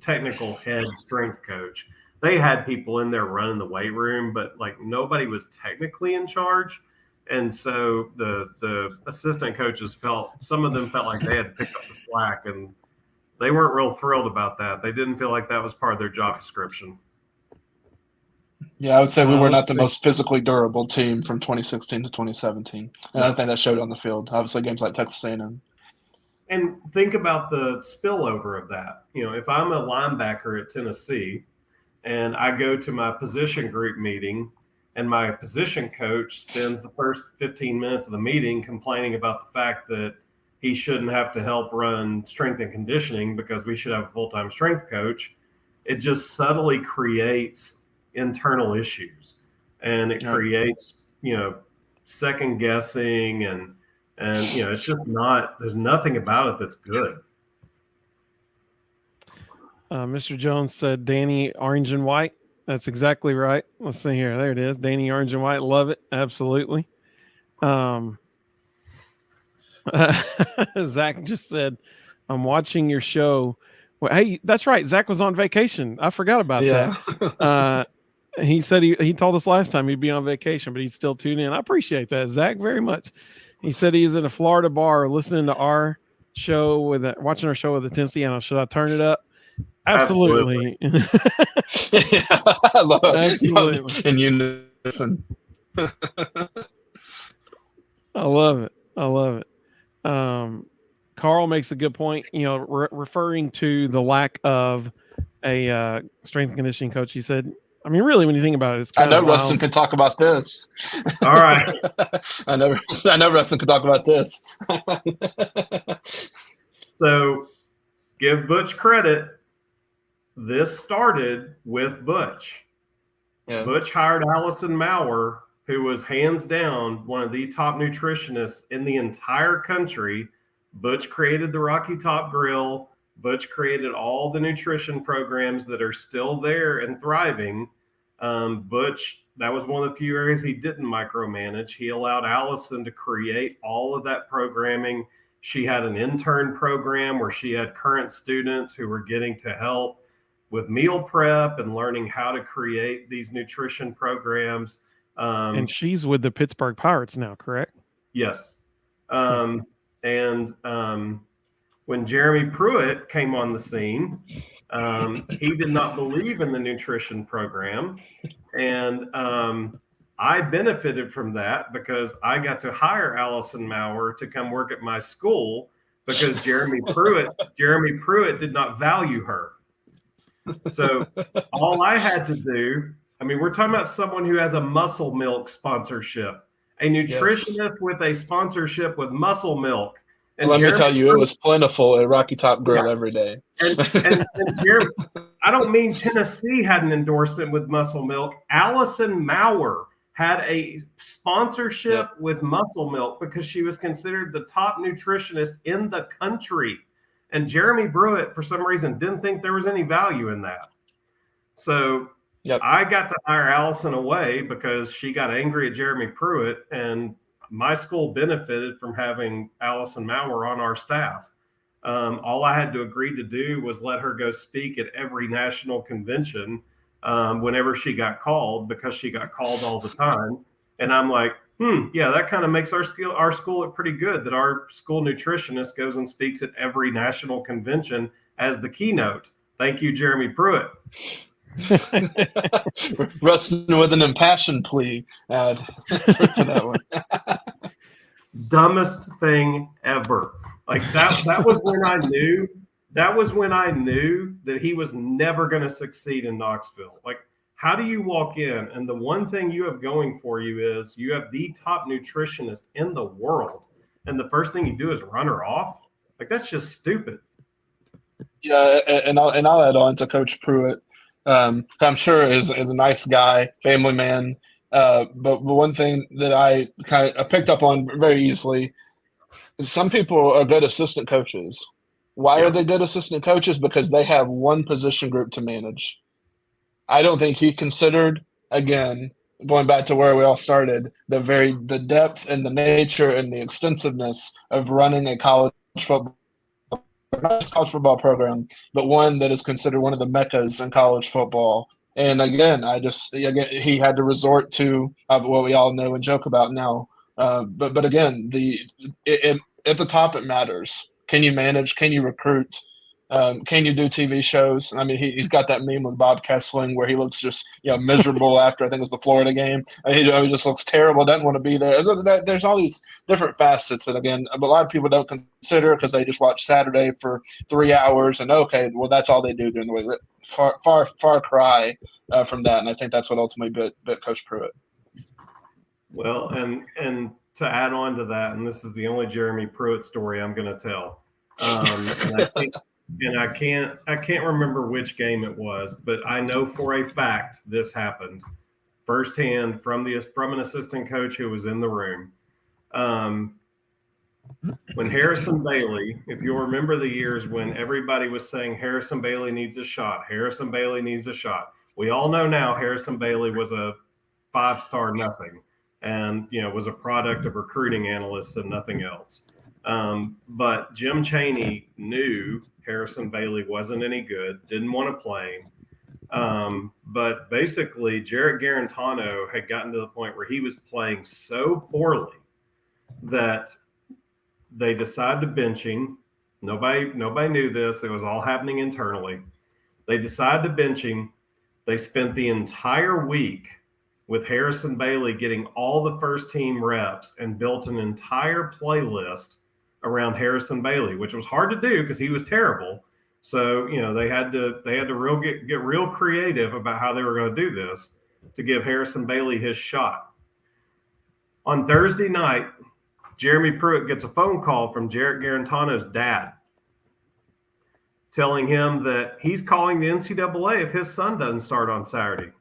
B: technical head strength coach. They had people in there running the weight room, but like nobody was technically in charge. And so the assistant coaches some of them felt like they had to pick up the slack, and they weren't real thrilled about that. They didn't feel like that was part of their job description.
C: Yeah, I would say we were not the most physically durable team from 2016 to 2017. And I think that showed on the field. Obviously, games like Texas A&M.
B: And think about the spillover of that. If I'm a linebacker at Tennessee and I go to my position group meeting and my position coach spends the first 15 minutes of the meeting complaining about the fact that he shouldn't have to help run strength and conditioning because we should have a full-time strength coach, it just subtly creates internal issues, and it creates, second guessing, and it's just there's nothing about it that's good.
A: Mr. Jones said Danny Orange and White. That's exactly right. Let's see here. There it is. Danny Orange and White. Love it. Absolutely. Zach just said, I'm watching your show. Well, hey, that's right. Zach was on vacation. I forgot about that. He said he told us last time he'd be on vacation, but he'd still tune in. I appreciate that, Zach, very much. He said he's in a Florida bar listening to our show watching our show with the Tennessee Analyst. Should I turn it up? Absolutely.
C: I love it. Absolutely. In unison.
A: I love it. Carl makes a good point, referring to the lack of a strength and conditioning coach. He said, I mean, really, when you think about it, it's kind
C: of wild. Rustin can talk about this.
B: All right.
C: I know Rustin can talk about this.
B: So give Butch credit. This started with Butch. Yeah. Butch hired Allison Maurer, who was hands down one of the top nutritionists in the entire country. Butch created the Rocky Top Grill. Butch created all the nutrition programs that are still there and thriving. Butch, that was one of the few areas he didn't micromanage. He allowed Allison to create all of that programming. She had an intern program where she had current students who were getting to help with meal prep and learning how to create these nutrition programs.
A: And she's with the Pittsburgh Pirates now, correct?
B: Yes. When Jeremy Pruitt came on the scene, he did not believe in the nutrition program. And I benefited from that because I got to hire Allison Maurer to come work at my school because Jeremy Pruitt did not value her. So all I had to do, I mean, we're talking about someone who has a Muscle Milk sponsorship, a nutritionist with a sponsorship with Muscle Milk.
C: And let me tell you, it was plentiful at Rocky Top Grill every day.
B: And Jeremy, I don't mean Tennessee had an endorsement with Muscle Milk. Allison Maurer had a sponsorship with Muscle Milk because she was considered the top nutritionist in the country. And Jeremy Pruitt, for some reason, didn't think there was any value in that. So I got to hire Allison away because she got angry at Jeremy Pruitt, and my school benefited from having Allison Maurer on our staff. All I had to agree to do was let her go speak at every national convention whenever she got called, because she got called all the time. And I'm like, that kind of makes our school look pretty good, that our school nutritionist goes and speaks at every national convention as the keynote. Thank you, Jeremy Pruitt.
C: Rustin with an impassioned plea for that one.
B: Dumbest thing ever. Like that was when I knew. That was when I knew that he was never going to succeed in Knoxville. Like, how do you walk in and the one thing you have going for you is you have the top nutritionist in the world, and the first thing you do is run her off? Like, that's just stupid.
C: Yeah, and I'll add on to Coach Pruitt. I'm sure is a nice guy, family man. But one thing that I picked up on very easily, some people are good assistant coaches. Why are they good assistant coaches? Because they have one position group to manage. I don't think he considered, again, going back to where we all started, the depth and the nature and the extensiveness of running a college football program, but one that is considered one of the meccas in college football. And again, he had to resort to what we all know and joke about now. But again, at the top it matters. Can you manage? Can you recruit? Can you do TV shows? I mean, he's got that meme with Bob Kessling where he looks just miserable after I think it was the Florida game. He just looks terrible. Doesn't want to be there. There's all these different facets that again a lot of people don't consider because they just watch Saturday for 3 hours and okay, well that's all they do during the week. Far cry from that, and I think that's what ultimately bit Coach Pruitt.
B: Well, and to add on to that, and this is the only Jeremy Pruitt story I'm going to tell. And I can't remember which game it was, but I know for a fact this happened firsthand from an assistant coach who was in the room. When Harrison Bailey, if you'll remember the years when everybody was saying Harrison Bailey needs a shot, Harrison Bailey needs a shot. We all know now Harrison Bailey was a 5-star nothing and, was a product of recruiting analysts and nothing else. But Jim Chaney knew Harrison Bailey wasn't any good, didn't want to play him. But basically, Jarrett Garantano had gotten to the point where he was playing so poorly that they decided to bench him. Nobody knew this. It was all happening internally. They decided to bench him. They spent the entire week with Harrison Bailey getting all the first team reps and built an entire playlist around Harrison Bailey, which was hard to do because he was terrible. So, they had to get real creative about how they were going to do this to give Harrison Bailey his shot. On Thursday night, Jeremy Pruitt gets a phone call from Jarrett Garantano's dad telling him that he's calling the NCAA if his son doesn't start on Saturday.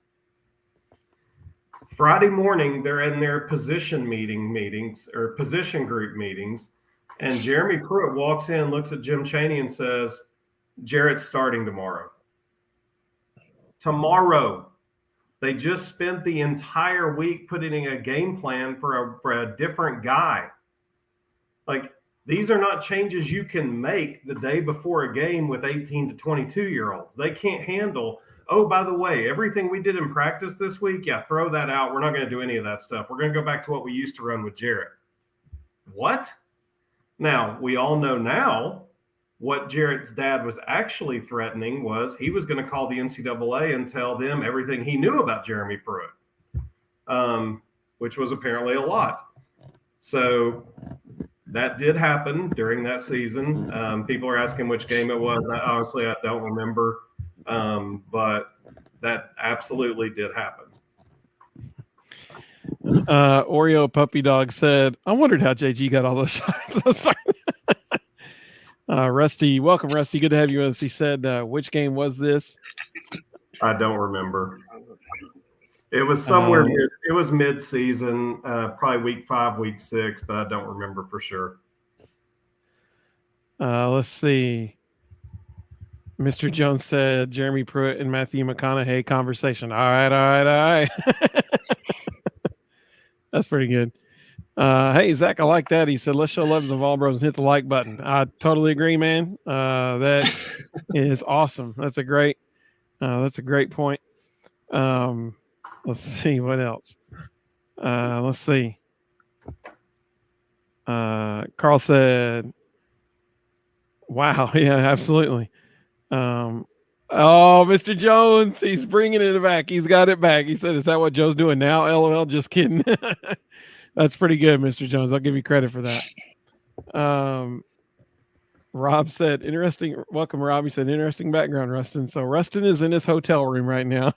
B: Friday morning, they're in their position group meetings, and Jeremy Pruitt walks in, looks at Jim Chaney and says, Jarrett's starting tomorrow. Tomorrow. They just spent the entire week putting a game plan for a different guy. Like, these are not changes you can make the day before a game with 18 to 22-year-olds. They can't handle, oh, by the way, everything we did in practice this week, throw that out. We're not going to do any of that stuff. We're going to go back to what we used to run with Jarrett. What? Now, we all know now what Jarrett's dad was actually threatening was he was going to call the NCAA and tell them everything he knew about Jeremy Pruitt, which was apparently a lot. So that did happen during that season. People are asking which game it was. Honestly, I don't remember, but that absolutely did happen.
A: Oreo Puppy Dog said, I wondered how JG got all those shots. Rusty, welcome, Rusty. Good to have you with us. He said, which game was this?
B: I don't remember. It was somewhere it was mid-season, probably week 5, week 6, but I don't remember for sure.
A: Let's see. Mr. Jones said Jeremy Pruitt and Matthew McConaughey conversation. All right. That's pretty good. Hey, Zach, I like that. He said, let's show love to the Vol Bros and hit the like button. I totally agree, man. That is awesome. That's a great point. Let's see what else. Let's see. Carl said, wow. Yeah, absolutely. Mr. Jones, he's bringing it back. He's got it back. He said, is that what Joe's doing now? LOL, just kidding. That's pretty good, Mr. Jones. I'll give you credit for that. Rob said, interesting. Welcome, Rob. He said, interesting background, Rustin. So Rustin is in his hotel room right now.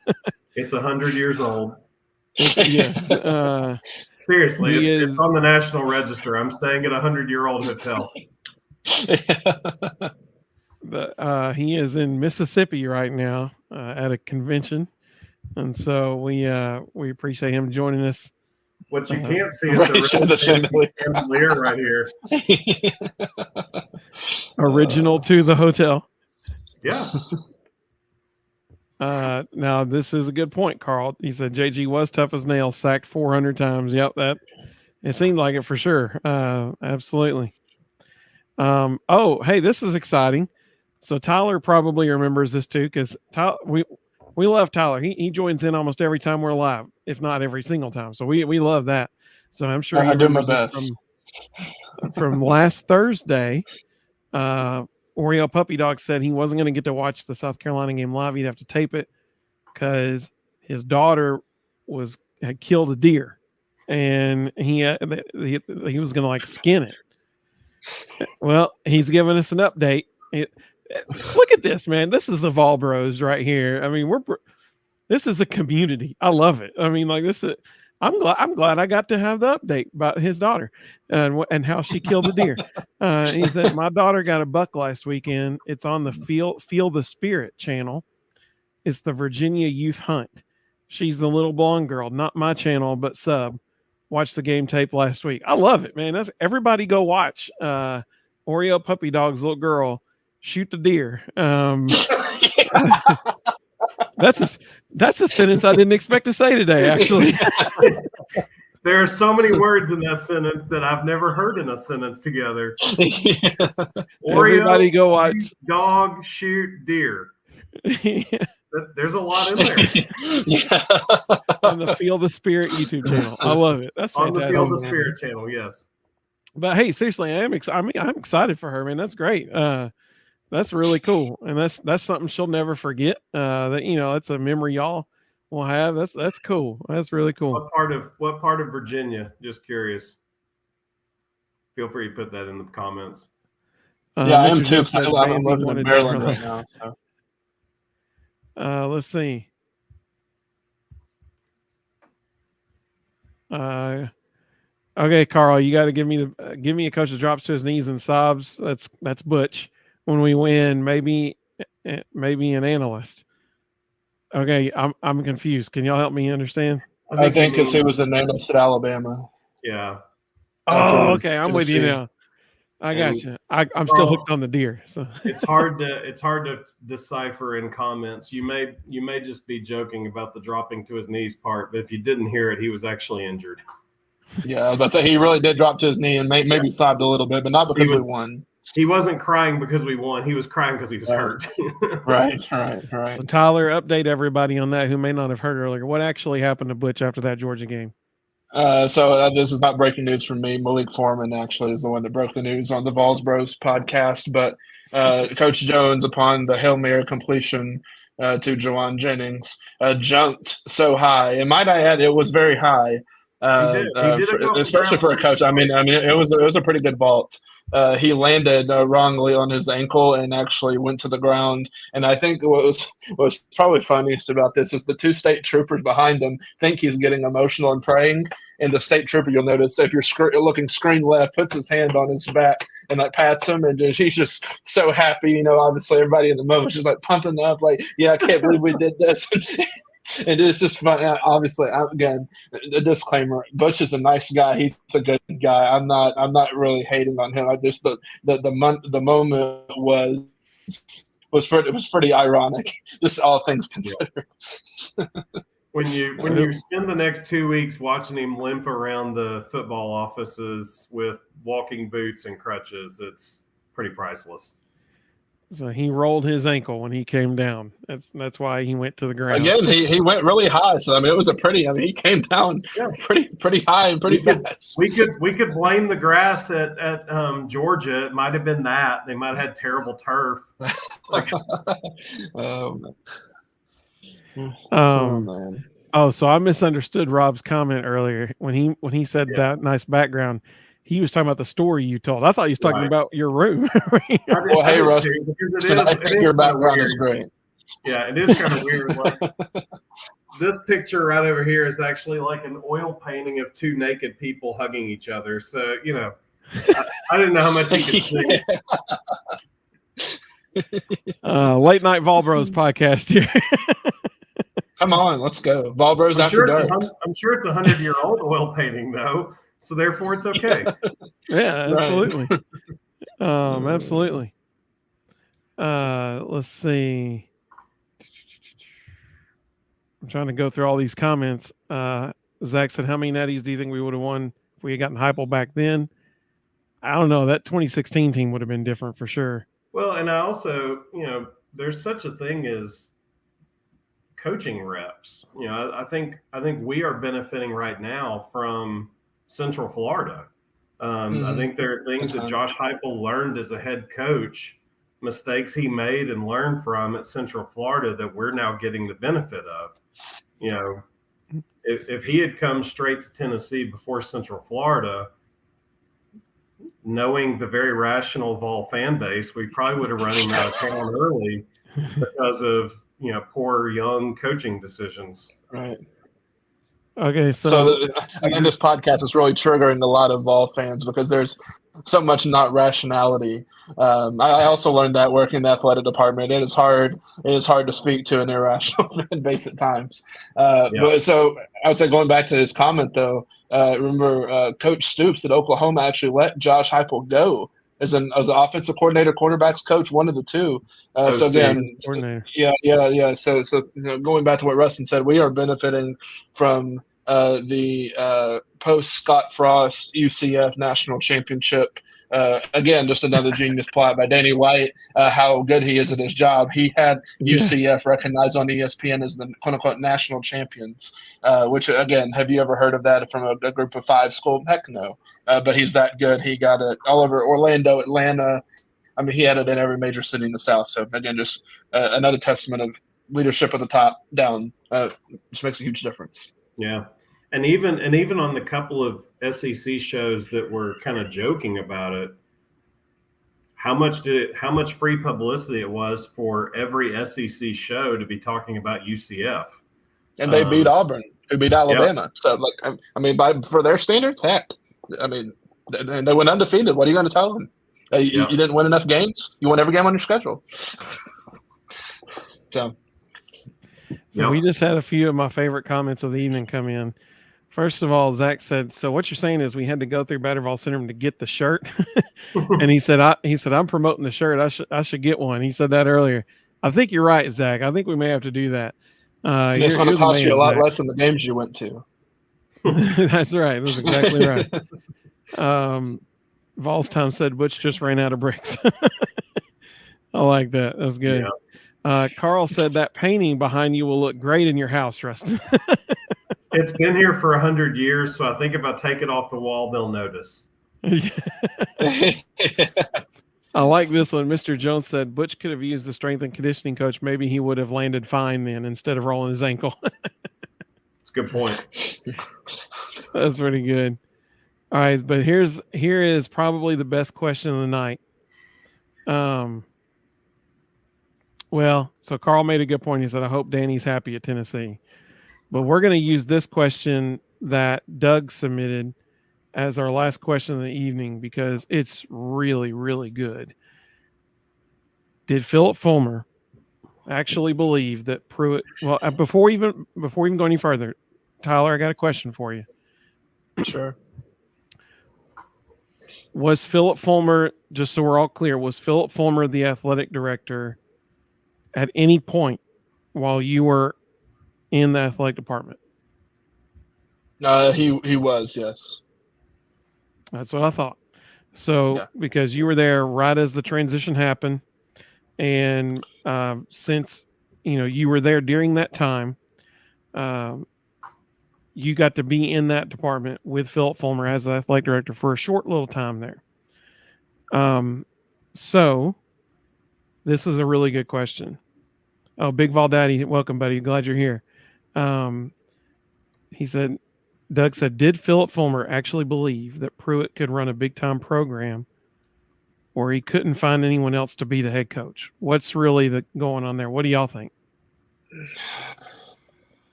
B: It's 100 years old.
A: Yes.
B: Seriously, it's on the National Register. I'm staying at a 100-year-old hotel.
A: But he is in Mississippi right now at a convention, and so we appreciate him joining us.
B: What you can't see is the chandelier right here.
A: Original to the hotel.
B: Yeah.
A: Now this is a good point, Carl. He said JG was tough as nails, sacked 400 times. Yep, that it seemed like it for sure. Absolutely. Hey, this is exciting. So Tyler probably remembers this too, because we love Tyler. He joins in almost every time we're live, if not every single time. So we love that. So I'm sure
C: I do my best.
A: From last Thursday, Oreo Puppy Dog said he wasn't going to get to watch the South Carolina game live. He'd have to tape it because his daughter had killed a deer, and he was going to like skin it. Well, he's giving us an update. Look at this, man. This is the Vol Bros right here. I mean, this is a community. I love it. I mean, like this is. I'm glad I got to have the update about his daughter and how she killed a deer. He said my daughter got a buck last weekend. It's on the Feel the Spirit channel. It's the Virginia Youth Hunt. She's the little blonde girl, not my channel, but sub. Watched the game tape last week. I love it, man. Everybody go watch Oreo Puppy Dog's little girl shoot the deer. That's a sentence I didn't expect to say today, actually.
B: There are so many words in that sentence that I've never heard in a sentence together.
A: Everybody go watch.
B: Dog, shoot, deer. There's a lot in there.
A: Yeah. On the Feel the Spirit YouTube channel. I love it. That's fantastic.
B: On the Feel the Spirit channel, yes.
A: But hey, seriously, I'm excited for her, man. That's great. That's really cool, and that's something she'll never forget. That's a memory y'all will have. That's cool. That's really cool.
B: What part of Virginia? Just curious. Feel free to put that in the comments.
C: Yeah, I am too. Because I'm living in Maryland right now. So.
A: Let's see. Okay, Carl, you got to give me a coach that drops to his knees and sobs. That's Butch. When we win, maybe an analyst. Okay, I'm confused. Can y'all help me understand?
C: I think because he was an analyst at Alabama.
B: Yeah.
A: Oh, okay. I'm with you now. I got you. I'm still hooked on the deer. So
B: it's hard to decipher in comments. You may just be joking about the dropping to his knees part, but if you didn't hear it, he was actually injured.
C: Yeah, I was about to say he really did drop to his knee and maybe sobbed a little bit, but not because we won.
B: He wasn't crying because we won. He was crying because he was hurt.
C: Right.
A: So Tyler, update everybody on that who may not have heard earlier. What actually happened to Butch after that Georgia game?
C: So this is not breaking news from me. Malik Foreman actually is the one that broke the news on the Vols Bros podcast. But Coach Jones, upon the Hail Mary completion to Jawan Jennings, jumped so high. And might I add, it was very high. He did especially for a coach. I mean, it was a pretty good vault. He landed wrongly on his ankle and actually went to the ground. And I think what was probably funniest about this is the two state troopers behind him think he's getting emotional and praying. And the state trooper, you'll notice, if you're looking screen left, puts his hand on his back and like pats him, and he's just so happy. Obviously everybody in the moment is just like pumping up, like, yeah, I can't believe we did this. And it's just fun. Obviously, again, a disclaimer: Butch is a nice guy. He's a good guy. I'm not really hating on him. I just the moment was pretty ironic. Just all things considered.
B: When you spend the next 2 weeks watching him limp around the football offices with walking boots and crutches, it's pretty priceless.
A: So he rolled his ankle when he came down. That's why he went to the ground.
C: Again, he went really high. So it was he came down pretty high and pretty fast.
B: We could blame the grass at Georgia. It might have been that. They might have had terrible turf.
C: Man.
A: Oh, so I misunderstood Rob's comment earlier when he said that nice background. He was talking about the story you told. I thought he was talking about your room.
C: Well, hey, Russ, I think your background is great.
B: Yeah, it is kind of weird. Like, this picture right over here is actually like an oil painting of two naked people hugging each other. So, I didn't know how much you could see.
A: Late Night Vol Bros podcast here.
C: Come on, let's go. Vol Bros after dark.
B: I'm sure it's 100-year-old oil painting, though. So therefore, it's okay.
A: Yeah, absolutely. Absolutely. Let's see. I'm trying to go through all these comments. Zach said, "How many natties do you think we would have won if we had gotten Heupel back then?" I don't know. That 2016 team would have been different for sure.
B: Well, and I also, there's such a thing as coaching reps. I think we are benefiting right now from Central Florida. I think there are things that Josh Heupel learned as a head coach mistakes he made and learned from at Central Florida that we're now getting the benefit of. If he had come straight to Tennessee before Central Florida, knowing the very rational Vol fan base, we probably would have run him out of town early because of poor young coaching decisions.
C: Right.
A: Okay, so
C: I think this podcast is really triggering a lot of Vol fans because there's so much not rationality. I also learned that working in the athletic department, and it's hard. It is hard to speak to an irrational fan base at times. But so I would say, going back to his comment though, remember Coach Stoops at Oklahoma actually let Josh Heupel go as an offensive coordinator, quarterbacks coach, one of the two. So again, yeah. So going back to what Rustin said, we are benefiting from the post Scott Frost UCF national championship. Again, just another genius plot by Danny White. How good he is at his job. He had UCF recognized on ESPN as the quote unquote national champions. Which again, have you ever heard of that from a group of 5 school? Heck no. But he's that good. He got it all over Orlando, Atlanta. I mean, he had it in every major city in the South. So again, just another testament of leadership at the top down. Just makes a huge difference.
B: Yeah, and even on the couple of SEC shows that were kind of joking about it, how much free publicity it was for every SEC show to be talking about UCF,
C: and they beat Auburn, who beat Alabama. So for their standards, heck, I mean, they went undefeated. What are you going to tell them? You didn't win enough games. You won every game on your schedule. So
A: we just had a few of my favorite comments of the evening come in. First of all, Zach said, "So what you're saying is we had to go through Batterville Syndrome to get the shirt," and he said, "I'm promoting the shirt. I should get one." He said that earlier. I think you're right, Zach. I think we may have to do that.
C: It's going to cost you a lot less than the games you went to.
A: That's right. That's exactly right. Vols Time said Butch just ran out of bricks. I like that. That's good. Yeah. Carl said that painting behind you will look great in your house, Rustin.
B: It's been here for 100 years, so I think if I take it off the wall, they'll notice.
A: I like this one. Mr. Jones said Butch could have used the strength and conditioning coach. Maybe he would have landed fine then instead of rolling his ankle.
B: That's a good point.
A: That's pretty good. All right, but here is probably the best question of the night. Well, so Carl made a good point. He said, I hope Danny's happy at Tennessee. But we're going to use this question that Doug submitted as our last question of the evening because it's really, really good. Did Philip Fulmer actually believe that Pruitt? Well, before even go any further, Tyler, I got a question for you.
C: Sure.
A: Was Philip Fulmer, just so we're all clear, was Philip Fulmer the athletic director at any point while you were in the athletic department?
C: He was, yes.
A: That's what I thought. So because you were there right as the transition happened, and since you were there during that time, you got to be in that department with Philip Fulmer as the athletic director for a short little time there. So this is a really good question. Oh, Big Vol Daddy, welcome, buddy. Glad you're here. Doug said, did Philip Fulmer actually believe that Pruitt could run a big-time program or he couldn't find anyone else to be the head coach? What's really going on there? What do y'all think?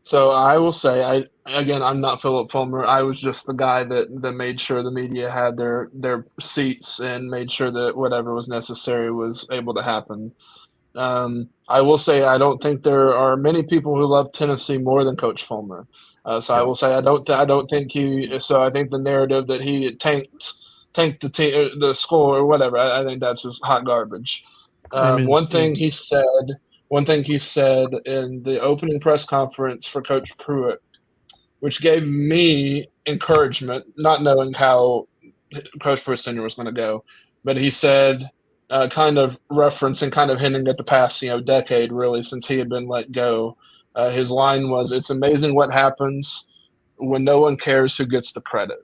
C: So I will say, I'm not Philip Fulmer. I was just the guy that made sure the media had their seats and made sure that whatever was necessary was able to happen. I will say I don't think there are many people who love Tennessee more than Coach Fulmer. I will say I don't think he. So I think the narrative that he tanked the team, the score or whatever. I think that's just hot garbage. One thing he said in the opening press conference for Coach Pruitt, which gave me encouragement, not knowing how Coach Pruitt Sr. was going to go, but he said, kind of referencing, kind of hinting at the past, decade really since he had been let go. His line was, "It's amazing what happens when no one cares who gets the credit."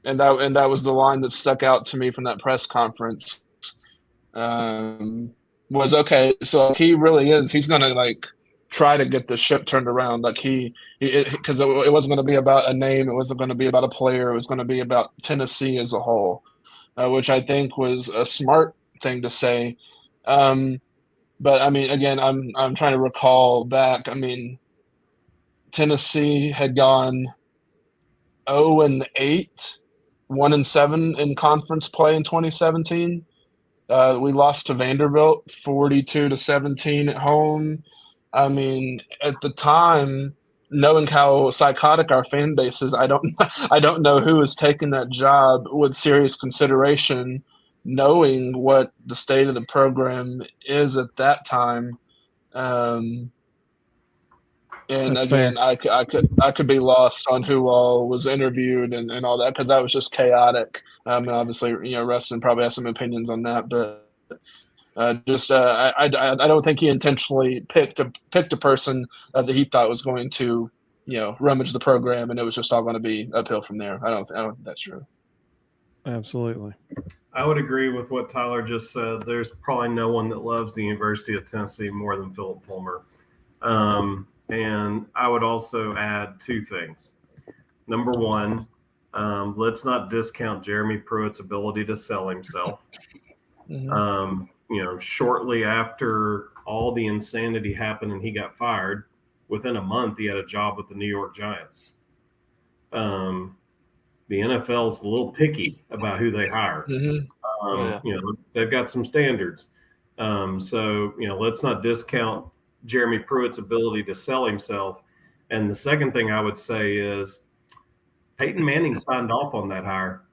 C: and that was the line that stuck out to me from that press conference. Was okay. So he really is. He's gonna like try to get the ship turned around. Like because it wasn't going to be about a name. It wasn't going to be about a player. It was going to be about Tennessee as a whole, which I think was a smart thing to say. But I mean, again, I'm trying to recall back. I mean, Tennessee had gone 0-8, 1-7 in conference play in 2017. We lost to Vanderbilt 42-17 at home. I mean, at the time, knowing how psychotic our fan base is, I don't know who is taking that job with serious consideration, knowing what the state of the program is at that time. And
A: That's
C: again,
A: fair.
C: I could be lost on who all was interviewed and all that because that was just chaotic. And obviously, Rustin probably has some opinions on that, but I don't think he intentionally picked a person that he thought was going to rummage the program, and it was just all going to be uphill from there. I don't think that's true.
A: Absolutely.
B: I would agree with what Tyler just said. There's probably no one that loves the University of Tennessee more than Philip Fulmer. And I would also add two things. Number one, let's not discount Jeremy Pruitt's ability to sell himself. Mm-hmm. Shortly after all the insanity happened and he got fired, within a month he had a job with the New York Giants. The NFL's a little picky about who they hire. Mm-hmm. They've got some standards. So let's not discount Jeremy Pruitt's ability to sell himself. And the second thing I would say is Peyton Manning signed off on that hire.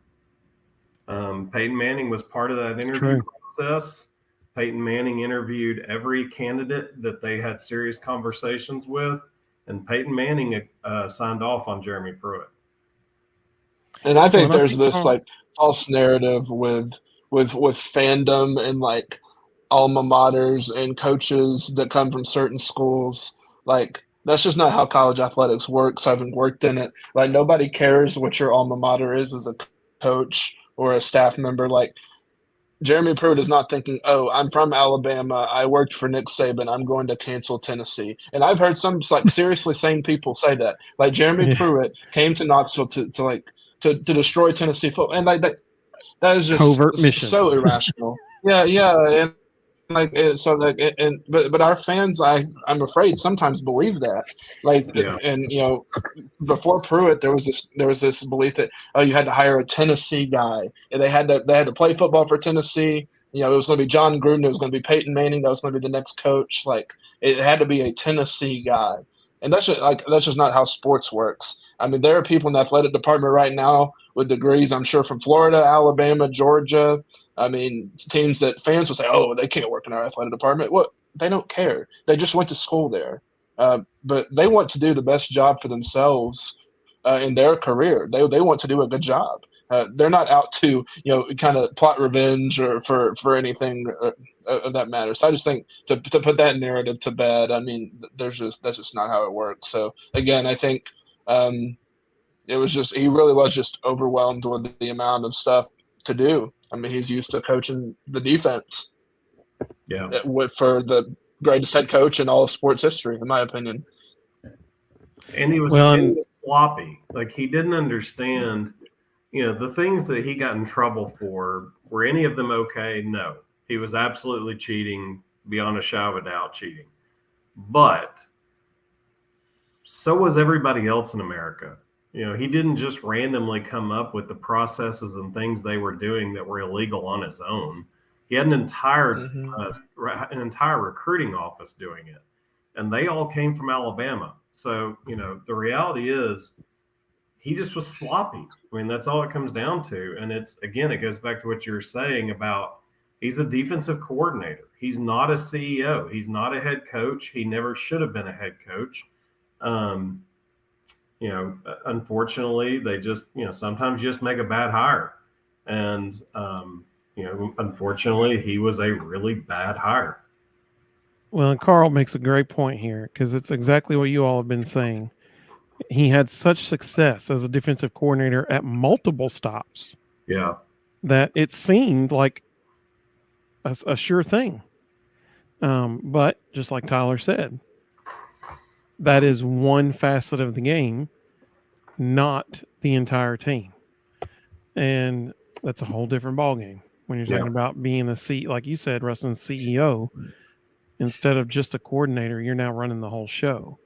B: Peyton Manning was part of that interview process. Peyton Manning interviewed every candidate that they had serious conversations with, and Peyton Manning signed off on Jeremy Pruitt.
C: And I think there's this like false narrative with fandom and like alma maters and coaches that come from certain schools. Like that's just not how college athletics works. I haven't worked in it. Like nobody cares what your alma mater is as a coach or a staff member. Like Jeremy Pruitt is not thinking, oh, I'm from Alabama. I worked for Nick Saban. I'm going to cancel Tennessee. And I've heard some like seriously sane people say that. Like Jeremy Pruitt came to Knoxville to destroy Tennessee football. And like that is just
A: covert mission.
C: So irrational. Yeah. And so like but our fans I'm afraid sometimes believe that and before Pruitt there was this belief that you had to hire a Tennessee guy and they had to play football for Tennessee. It was going to be John Gruden, it was going to be Peyton Manning, that was going to be the next coach. Like it had to be a Tennessee guy, and that's just not how sports works. I mean, there are people in the athletic department right now with degrees, I'm sure, from Florida, Alabama, Georgia. I mean, teams that fans will say, oh, they can't work in our athletic department. Well, they don't care. They just went to school there. But they want to do the best job for themselves in their career. They want to do a good job. They're not out to, kind of plot revenge or for anything of that matter. So I just think to put that narrative to bed, I mean, that's just not how it works. So, again, I think it was just he really was just overwhelmed with the amount of stuff to do. I mean, he's used to coaching the defense.
B: Yeah,
C: for the greatest head coach in all of sports history, in my opinion.
B: And he was sloppy. Like he didn't understand, the things that he got in trouble for. Were any of them okay? No, he was absolutely cheating, beyond a shadow of a doubt, cheating. But so was everybody else in America. He didn't just randomly come up with the processes and things they were doing that were illegal on his own. He had an entire recruiting office doing it, and they all came from Alabama. So, the reality is he just was sloppy. I mean, that's all it comes down to. And it goes back to what you were saying about he's a defensive coordinator. He's not a CEO. He's not a head coach. He never should have been a head coach. Unfortunately, they just, sometimes you just make a bad hire. And, unfortunately, he was a really bad hire.
A: Well, and Carl makes a great point here because it's exactly what you all have been saying. He had such success as a defensive coordinator at multiple stops
B: Yeah.
A: that it seemed like a sure thing. But just like Tyler said, that is one facet of the game, not the entire team. And that's a whole different ballgame when you're talking about being a seat, like you said, Rustin, CEO. Instead of just a coordinator, you're now running the whole show.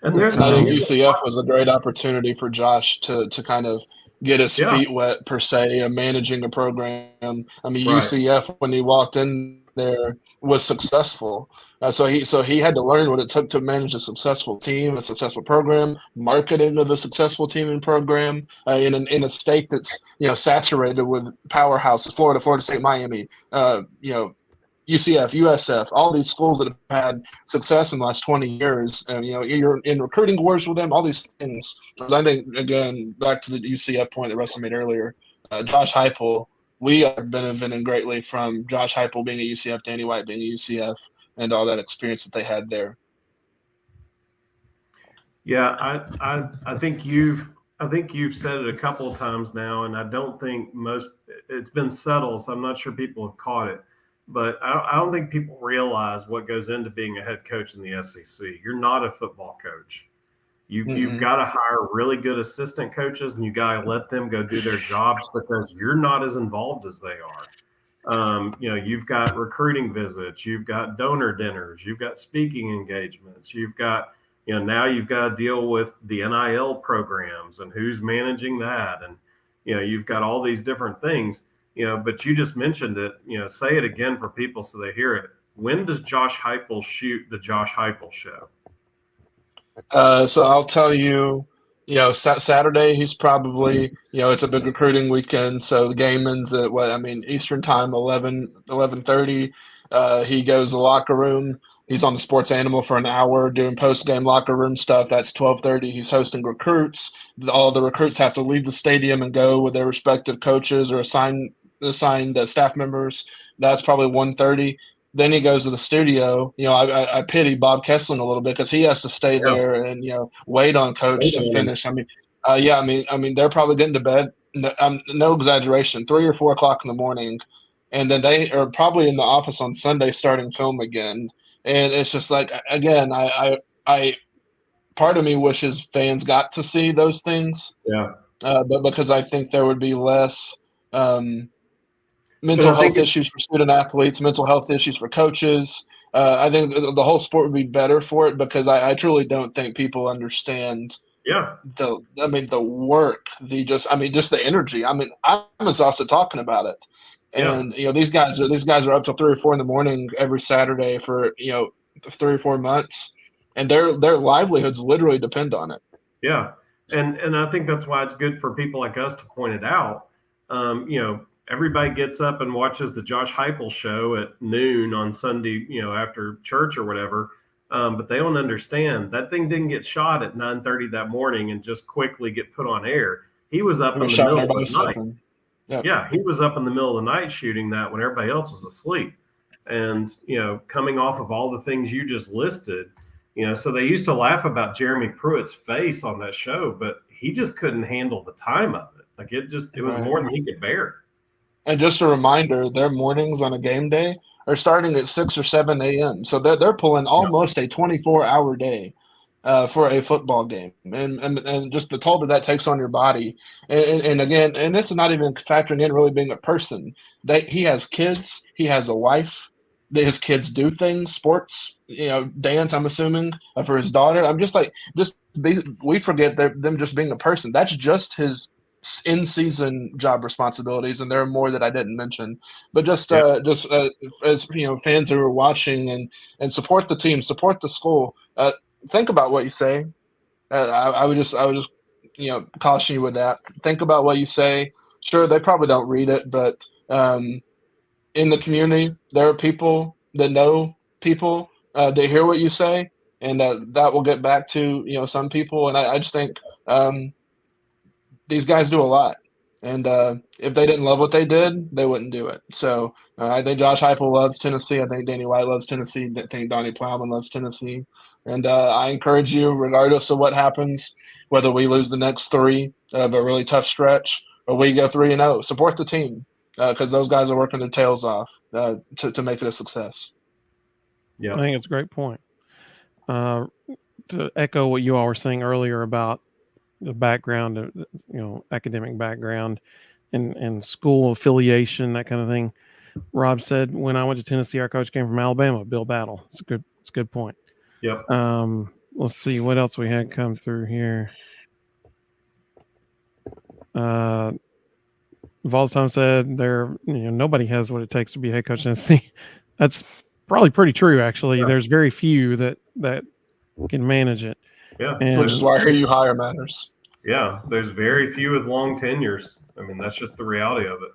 B: And there's
C: I think UCF was a great opportunity for Josh to kind of get his feet wet, per se, of managing a program. I mean, UCF, when he walked in there, was successful. So he had to learn what it took to manage a successful team, a successful program, marketing of a successful team and program in a state that's saturated with powerhouses: Florida State, Miami, UCF, USF, all these schools that have had success in the last 20 years, and you're in recruiting wars with them, all these things. I think, again, back to the UCF point that Russell made earlier, Josh Heupel, we are benefiting greatly from Josh Heupel being at UCF, Danny White being at UCF, and all that experience that they had there.
B: Yeah, I think you've said it a couple of times now, and I don't think it's been subtle, so I'm not sure people have caught it. But I don't think people realize what goes into being a head coach in the SEC. You're not a football coach. You've got to hire really good assistant coaches, and you got to let them go do their jobs because you're not as involved as they are. You've got recruiting visits, you've got donor dinners, you've got speaking engagements, you've got now you've got to deal with the NIL programs and who's managing that, and you've got all these different things. But you just mentioned it. Say it again for people so they hear it. When does Josh Heupel shoot the Josh Heupel show?
C: So I'll tell you, Saturday he's probably, it's a big recruiting weekend, so the game ends at Eastern time, 11:30. He goes to the locker room. He's on the Sports Animal for an hour doing post-game locker room stuff. That's 12:30. He's hosting recruits. All the recruits have to leave the stadium and go with their respective coaches or assigned staff members. That's probably 1:30. Then he goes to the studio. I pity Bob Kesselin a little bit because he has to stay there and wait on Coach to finish. They're probably getting to bed. No exaggeration, 3 or 4 o'clock in the morning, and then they are probably in the office on Sunday starting film again. And it's just like, again, I part of me wishes fans got to see those things.
B: Yeah.
C: But because I think there would be less mental health issues for student athletes, mental health issues for coaches. I think the whole sport would be better for it because I truly don't think people understand.
B: Yeah.
C: The work, just the energy. I'm exhausted talking about it. And these guys are up till 3 or 4 in the morning every Saturday for 3 or 4 months, and their livelihoods literally depend on it.
B: Yeah, and I think that's why it's good for people like us to point it out. Everybody gets up and watches the Josh Heupel show at noon on Sunday, after church or whatever. But they don't understand that thing didn't get shot at 9:30 that morning and just quickly get put on air. He was up in the middle of the night. Yeah, he was up in the middle of the night shooting that when everybody else was asleep. And, coming off of all the things you just listed, so they used to laugh about Jeremy Pruitt's face on that show, but he just couldn't handle the time of it. Like it was more than he could bear.
C: And just a reminder, their mornings on a game day are starting at 6 or 7 a.m. So they're pulling almost a 24-hour day for a football game, and just the toll that takes on your body, and again, and this is not even factoring in really being a person. He has kids, he has a wife. His kids do things, sports, dance. I'm assuming for his daughter. I'm just like, we forget them just being a person. That's just his in-season job responsibilities, and there are more that I didn't mention. But as fans who are watching and support the team, support the school. Think about what you say. I would just caution you with that. Think about what you say. Sure, they probably don't read it, but in the community, there are people that know people. They hear what you say, and that will get back to some people. And I just think these guys do a lot. And if they didn't love what they did, they wouldn't do it. So I think Josh Heupel loves Tennessee. I think Danny White loves Tennessee. I think Donnie Plowman loves Tennessee. And I encourage you, regardless of what happens, whether we lose the next 3 of a really tough stretch or we go 3-0, support the team because those guys are working their tails off to make it a success.
A: Yeah, I think it's a great point. To echo what you all were saying earlier about the background, academic background and school affiliation, that kind of thing. Rob said, when I went to Tennessee, our coach came from Alabama, Bill Battle. It's a good point.
B: Yep.
A: Let's see what else we had come through here. Volstom said nobody has what it takes to be a head coach in Tennessee. That's probably pretty true, actually. Yeah. There's very few that can manage it.
B: Yeah.
C: Which is why who you hire matters.
B: Yeah. There's very few with long tenures. I mean, that's just the reality of
A: it.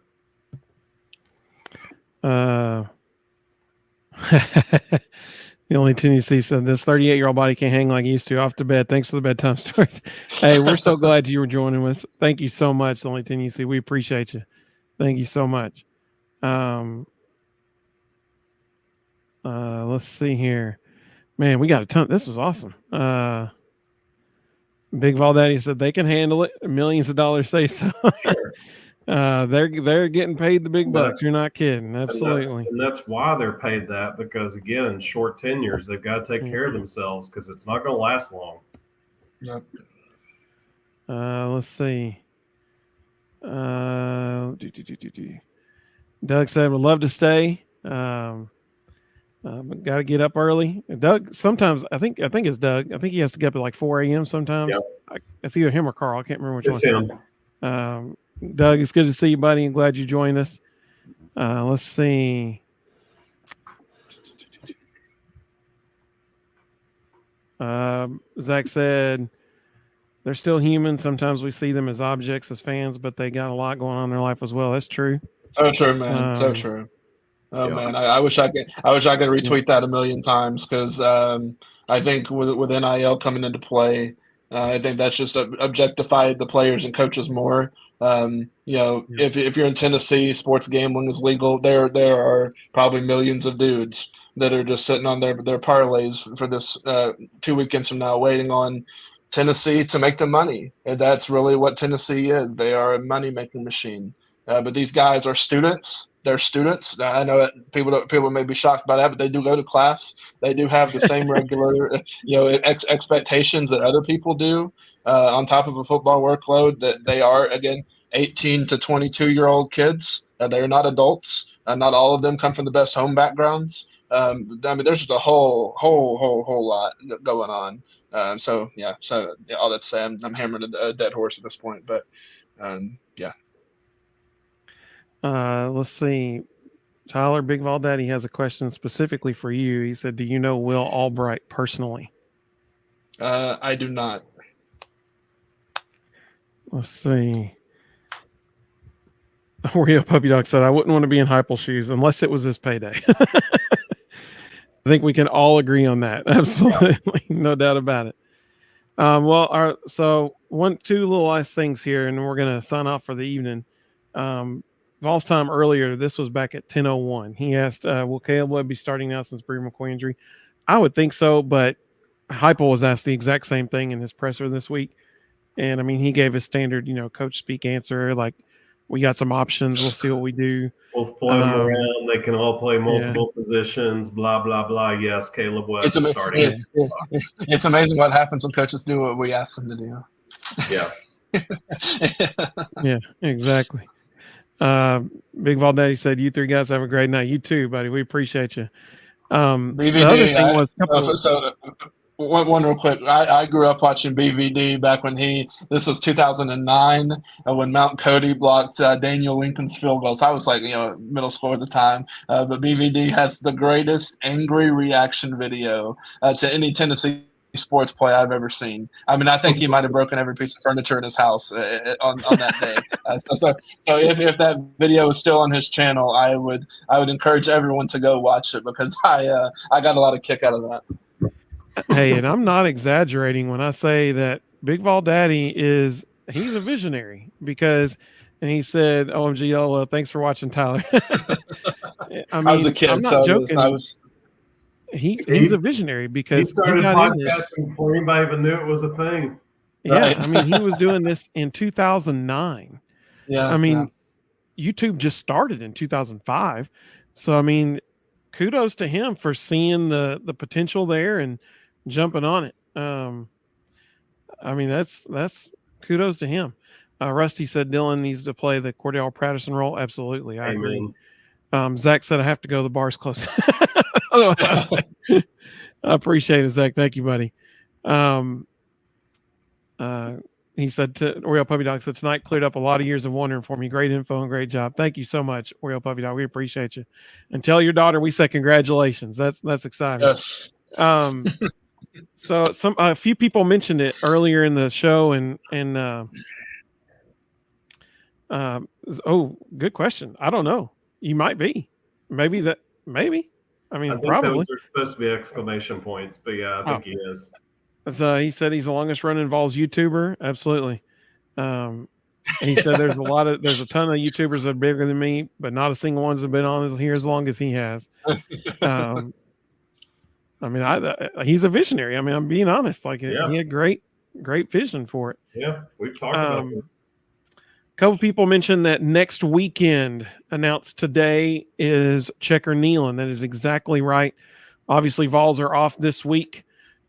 A: The only Tennessee said this 38-year-old body can't hang like he used to. Off to bed. Thanks for the bedtime stories. Hey, we're so glad you were joining us. Thank you so much, the only Tennessee. We appreciate you. Thank you so much. Let's see here. Man, we got a ton. This was awesome. Big Valdaddy said they can handle it. Millions of dollars say so. They're getting paid the big bucks. You're not kidding. Absolutely.
B: And that's why they're paid that, because again, short tenures, they've got to take care of themselves because it's not going to last long.
C: Yep.
A: Let's see. Doug said would love to stay. But got to get up early. Doug, sometimes I think it's Doug. I think he has to get up at like 4 a.m. sometimes.
B: Yep.
A: It's either him or Carl. I can't remember which
B: one.
A: Him. Doug, it's good to see you, buddy. I'm glad you joined us. Let's see. Zach said they're still human. Sometimes we see them as objects as fans, but they got a lot going on in their life as well. That's true.
C: So true, man. So true. Oh yeah. Man, I wish I could retweet that a million times because I think with NIL coming into play, I think that's just objectified the players and coaches more. If you're in Tennessee, sports gambling is legal. There are probably millions of dudes that are just sitting on their parlays for this 2 weekends from now, waiting on Tennessee to make them money. And that's really what Tennessee is. They are a money making machine. But these guys are students. They're students. I know that people may be shocked by that, but they do go to class. They do have the same regular, expectations that other people do. On top of a football workload, that they are, again, 18 to 22-year-old kids. They are not adults. Not all of them come from the best home backgrounds. There's just a whole lot going on. So all that said, I'm hammering a dead horse at this point, but yeah.
A: Let's see. Tyler, Big Valdaddy has a question specifically for you. He said, do you know Will Albright personally?
C: I do not.
A: Let's see. Oreo Puppy Dog said, I wouldn't want to be in Heupel's shoes unless it was his payday. I think we can all agree on that. Absolutely. No doubt about it. So two little last things here, and we're going to sign off for the evening. Vols time earlier, this was back at 10:01. He asked, will Caleb Webb be starting now since Bree McCoy injury? I would think so, but Heupel was asked the exact same thing in his presser this week. And, I mean, he gave his standard, coach speak answer, like, we got some options. We'll see what we do.
B: We'll float them around. They can all play multiple positions, blah, blah, blah. Yes, Caleb Webb is starting.
C: It's amazing what happens when coaches do what we ask them to do.
B: Yeah.
A: Yeah, exactly. Big Valdaddy said, you three guys have a great night. You too, buddy. We appreciate you.
C: BVD,
A: the other thing was
C: one real quick. I grew up watching BVD back when this was 2009 when Mount Cody blocked Daniel Lincoln's field goals. I was like, middle school at the time. But BVD has the greatest angry reaction video to any Tennessee sports play I've ever seen. I mean, I think he might have broken every piece of furniture in his house on that day. So if that video is still on his channel, I would encourage everyone to go watch it because I got a lot of kick out of that.
A: Hey, and I'm not exaggerating when I say that Big Valdaddy he's a visionary because, and he said, OMG, well, thanks for watching, Tyler. I
C: was a kid,
A: I'm not joking. he's a visionary
B: He
A: because
B: started
A: got in this.
B: podcasting before anybody even knew it was a thing.
A: Yeah,
C: Right.
A: I mean, he was doing this in 2009.
C: Yeah.
A: I mean, YouTube just started in 2005. So I mean, kudos to him for seeing the potential there and jumping on it. I mean, that's kudos to him. Rusty said Dylan needs to play the Cordell Patterson role. Absolutely, I agree. Zach said I have to go. The bar's close. I appreciate it, Zach. Thank you, buddy. He said to Oreo Puppy Dog said tonight cleared up a lot of years of wondering for me. Great info and great job. Thank you so much, Oreo Puppy Dog. We appreciate you. And tell your daughter we said congratulations. That's exciting.
C: Yes.
A: So a few people mentioned it earlier in the show, and good question. I don't know. You might be. Maybe. I mean,
B: I think
A: probably.
B: those are supposed to be exclamation points, but yeah, I think he is.
A: So he said he's the longest running Vols YouTuber. Absolutely. He said there's a ton of YouTubers that are bigger than me, but not a single one's been on here as long as he has. I mean, he's a visionary. I mean, I'm being honest. Like he had great vision for it.
B: Yeah, we've talked about this.
A: A couple people mentioned that next weekend, announced today, is Checker Neyland. That is exactly right. Obviously, Vols are off this week,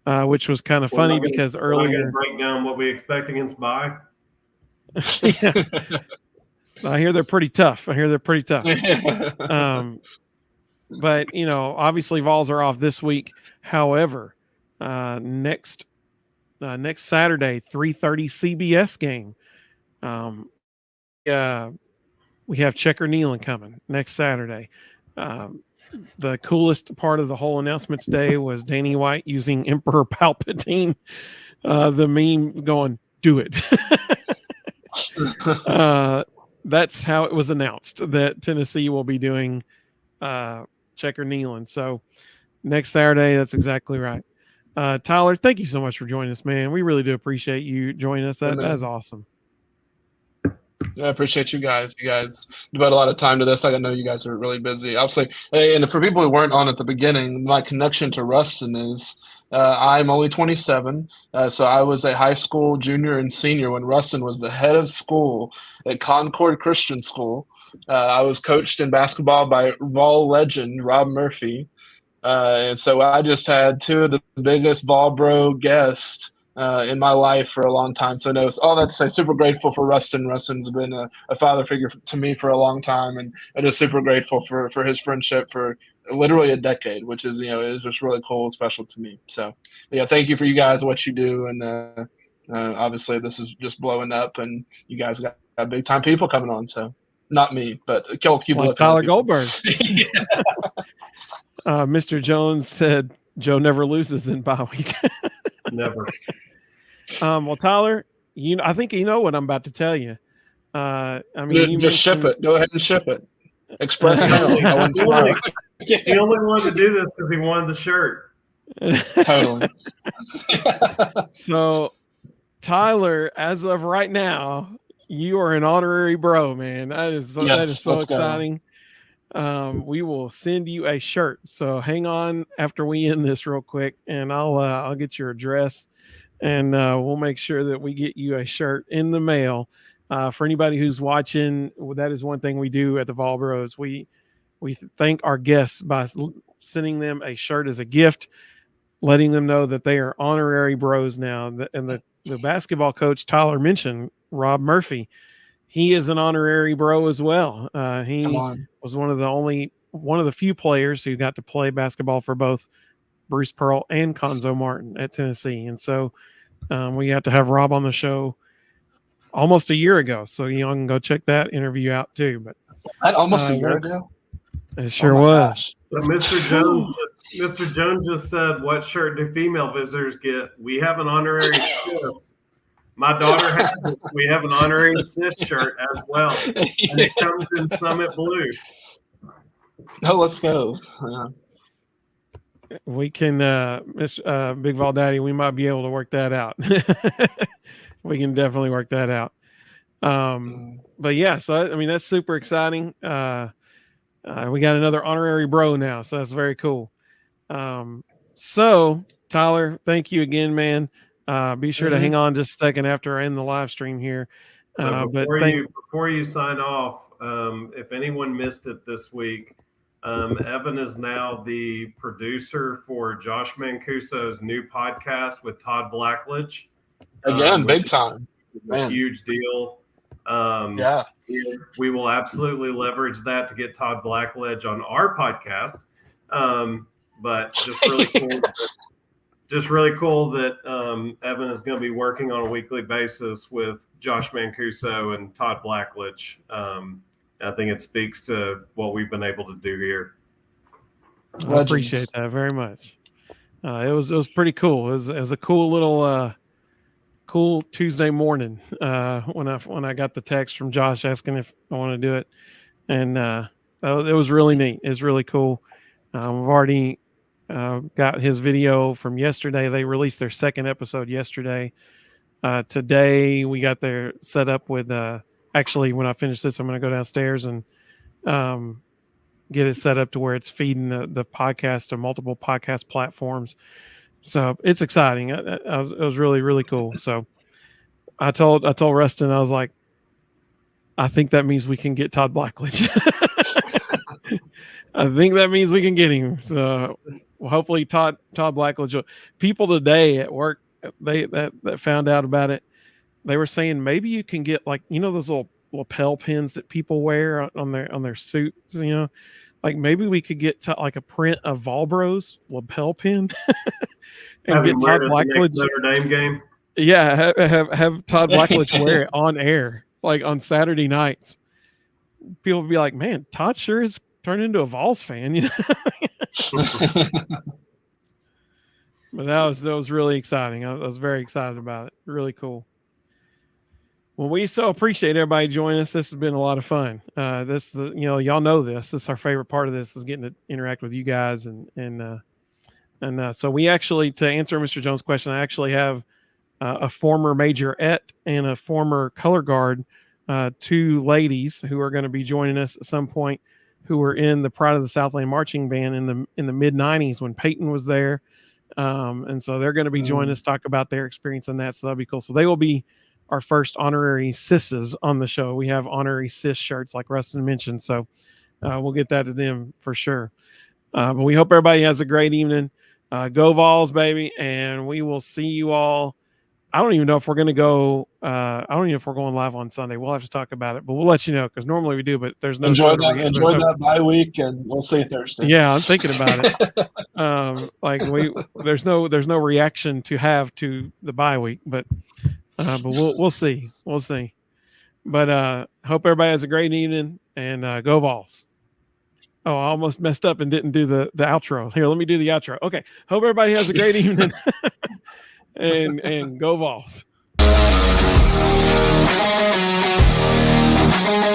A: which was kind of funny because earlier.
B: Break down what we expect against bye.
A: Yeah. I hear they're pretty tough. But obviously Vols are off this week. However, next Saturday, 3:30 CBS game. We have Checker Neyland coming next Saturday. The coolest part of the whole announcement today was Danny White using Emperor Palpatine, the meme going, "Do it." That's how it was announced that Tennessee will be doing Checker Neyland. So next Saturday, that's exactly right. Tyler, thank you so much for joining us, man. We really do appreciate you joining us. That's awesome.
C: I appreciate you guys. You guys devote a lot of time to this. I know you guys are really busy. Obviously, and for people who weren't on at the beginning, my connection to Rustin is I'm only 27. So I was a high school junior and senior when Rustin was the head of school at Concord Christian School. I was coached in basketball by Vol legend Rob Murphy. And so I just had two of the biggest Vol bro guests in my life for a long time. So no, all that to say, super grateful for Rustin. Rustin's been a father figure to me for a long time, and just super grateful for his friendship for literally a decade, which is is just really cool and special to me. So yeah, thank you for you guys, what you do, and obviously this is just blowing up, and you guys got big time people coming on. So not me, but
A: like Tyler Goldberg. Mr. Jones said Joe never loses in bye week.
B: Never.
A: Well, Tyler, I think you know what I'm about to tell you. I mean,
C: you just ship it. Go ahead and ship it. Express mail.
B: He only wanted to do this because he wanted the shirt.
C: Totally.
A: So, Tyler, as of right now, you are an honorary bro, man. That is so exciting. We will send you a shirt. So hang on after we end this real quick, and I'll get your address, and we'll make sure that we get you a shirt in the mail. For anybody who's watching, that is one thing we do at the Vol Bros. We thank our guests by sending them a shirt as a gift, letting them know that they are honorary bros now. And the basketball coach Tyler mentioned, Rob Murphy. He is an honorary bro as well. He was one of the few players who got to play basketball for both Bruce Pearl and Conzo Martin at Tennessee. And so we got to have Rob on the show almost a year ago. So you can go check that interview out too. But
C: that almost a year ago?
A: It sure was.
B: So Mr. Jones just said, what shirt do female visitors get? We have an honorary sis. My daughter has it. We have an honorary sis shirt as well. And it comes in Summit Blue.
C: Oh, let's go. Yeah.
A: We can, Big Vol Daddy, we might be able to work that out. We can definitely work that out. But yeah, so I mean, that's super exciting. We got another honorary bro now, so that's very cool. So Tyler, thank you again, man. Be sure to
C: Mhm.
A: hang on just a second after I end the live stream here.
B: So
A: But
B: before you sign off, if anyone missed it this week, Evan is now the producer for Josh Mancuso's new podcast with Todd Blackledge.
C: Again,
B: which
C: big time.
B: is a
C: Man.
B: huge deal.
C: Yeah.
B: We will absolutely leverage that to get Todd Blackledge on our podcast. But just really cool that Evan is going to be working on a weekly basis with Josh Mancuso and Todd Blackledge. I think it speaks to what we've been able to do here.
A: I appreciate that very much. It was pretty cool. It was a cool little cool Tuesday morning when I got the text from Josh asking if I want to do it, and it was really neat. It's really cool. We've already got his video from yesterday. They released their second episode yesterday. Today we got their set up with actually when I finish this, I'm going to go downstairs and get it set up to where it's feeding the podcast to multiple podcast platforms. So it's exciting. It was really, really cool. So I told Rustin, I was like, I think that means we can get Todd Blackledge. I think that means we can get him. So hopefully Todd Blackledge. People today at work, that found out about it, they were saying maybe you can get like, those little lapel pins that people wear on their suits, like maybe we could get like a print of Volbro's lapel pin and get Todd Blackledge
B: Notre Dame game.
A: Yeah, have Todd Blackledge wear it on air, like on Saturday nights. People would be like, "Man, Todd sure is turned into a Vols fan," But that was really exciting. I was very excited about it. Really cool. Well, we so appreciate everybody joining us. This has been a lot of fun. This, y'all know this. This is our favorite part of this, is getting to interact with you guys, and so we actually, to answer Mr. Jones' question, I actually have a former majorette and a former color guard, two ladies who are going to be joining us at some point, who were in the Pride of the Southland marching band in the mid '90s when Peyton was there, and so they're going to be joining us, talk about their experience in that. So that'll be cool. So they will be our first honorary sisses on the show. We have honorary sis shirts, like Rustin mentioned, so we'll get that to them for sure. But we hope everybody has a great evening. Go Vols, baby, and we will see you all. I don't even know if we're going to go. I don't even know if we're going live on Sunday. We'll have to talk about it, but we'll let you know, because normally we do. But there's no
C: enjoy that bye week, and we'll see Thursday.
A: Yeah, I'm thinking about it. There's no reaction to have to the bye week, but we'll see. We'll see. But hope everybody has a great evening, and go Vols. Oh, I almost messed up and didn't do the outro. Here, let me do the outro. Okay. Hope everybody has a great evening. And go Vols.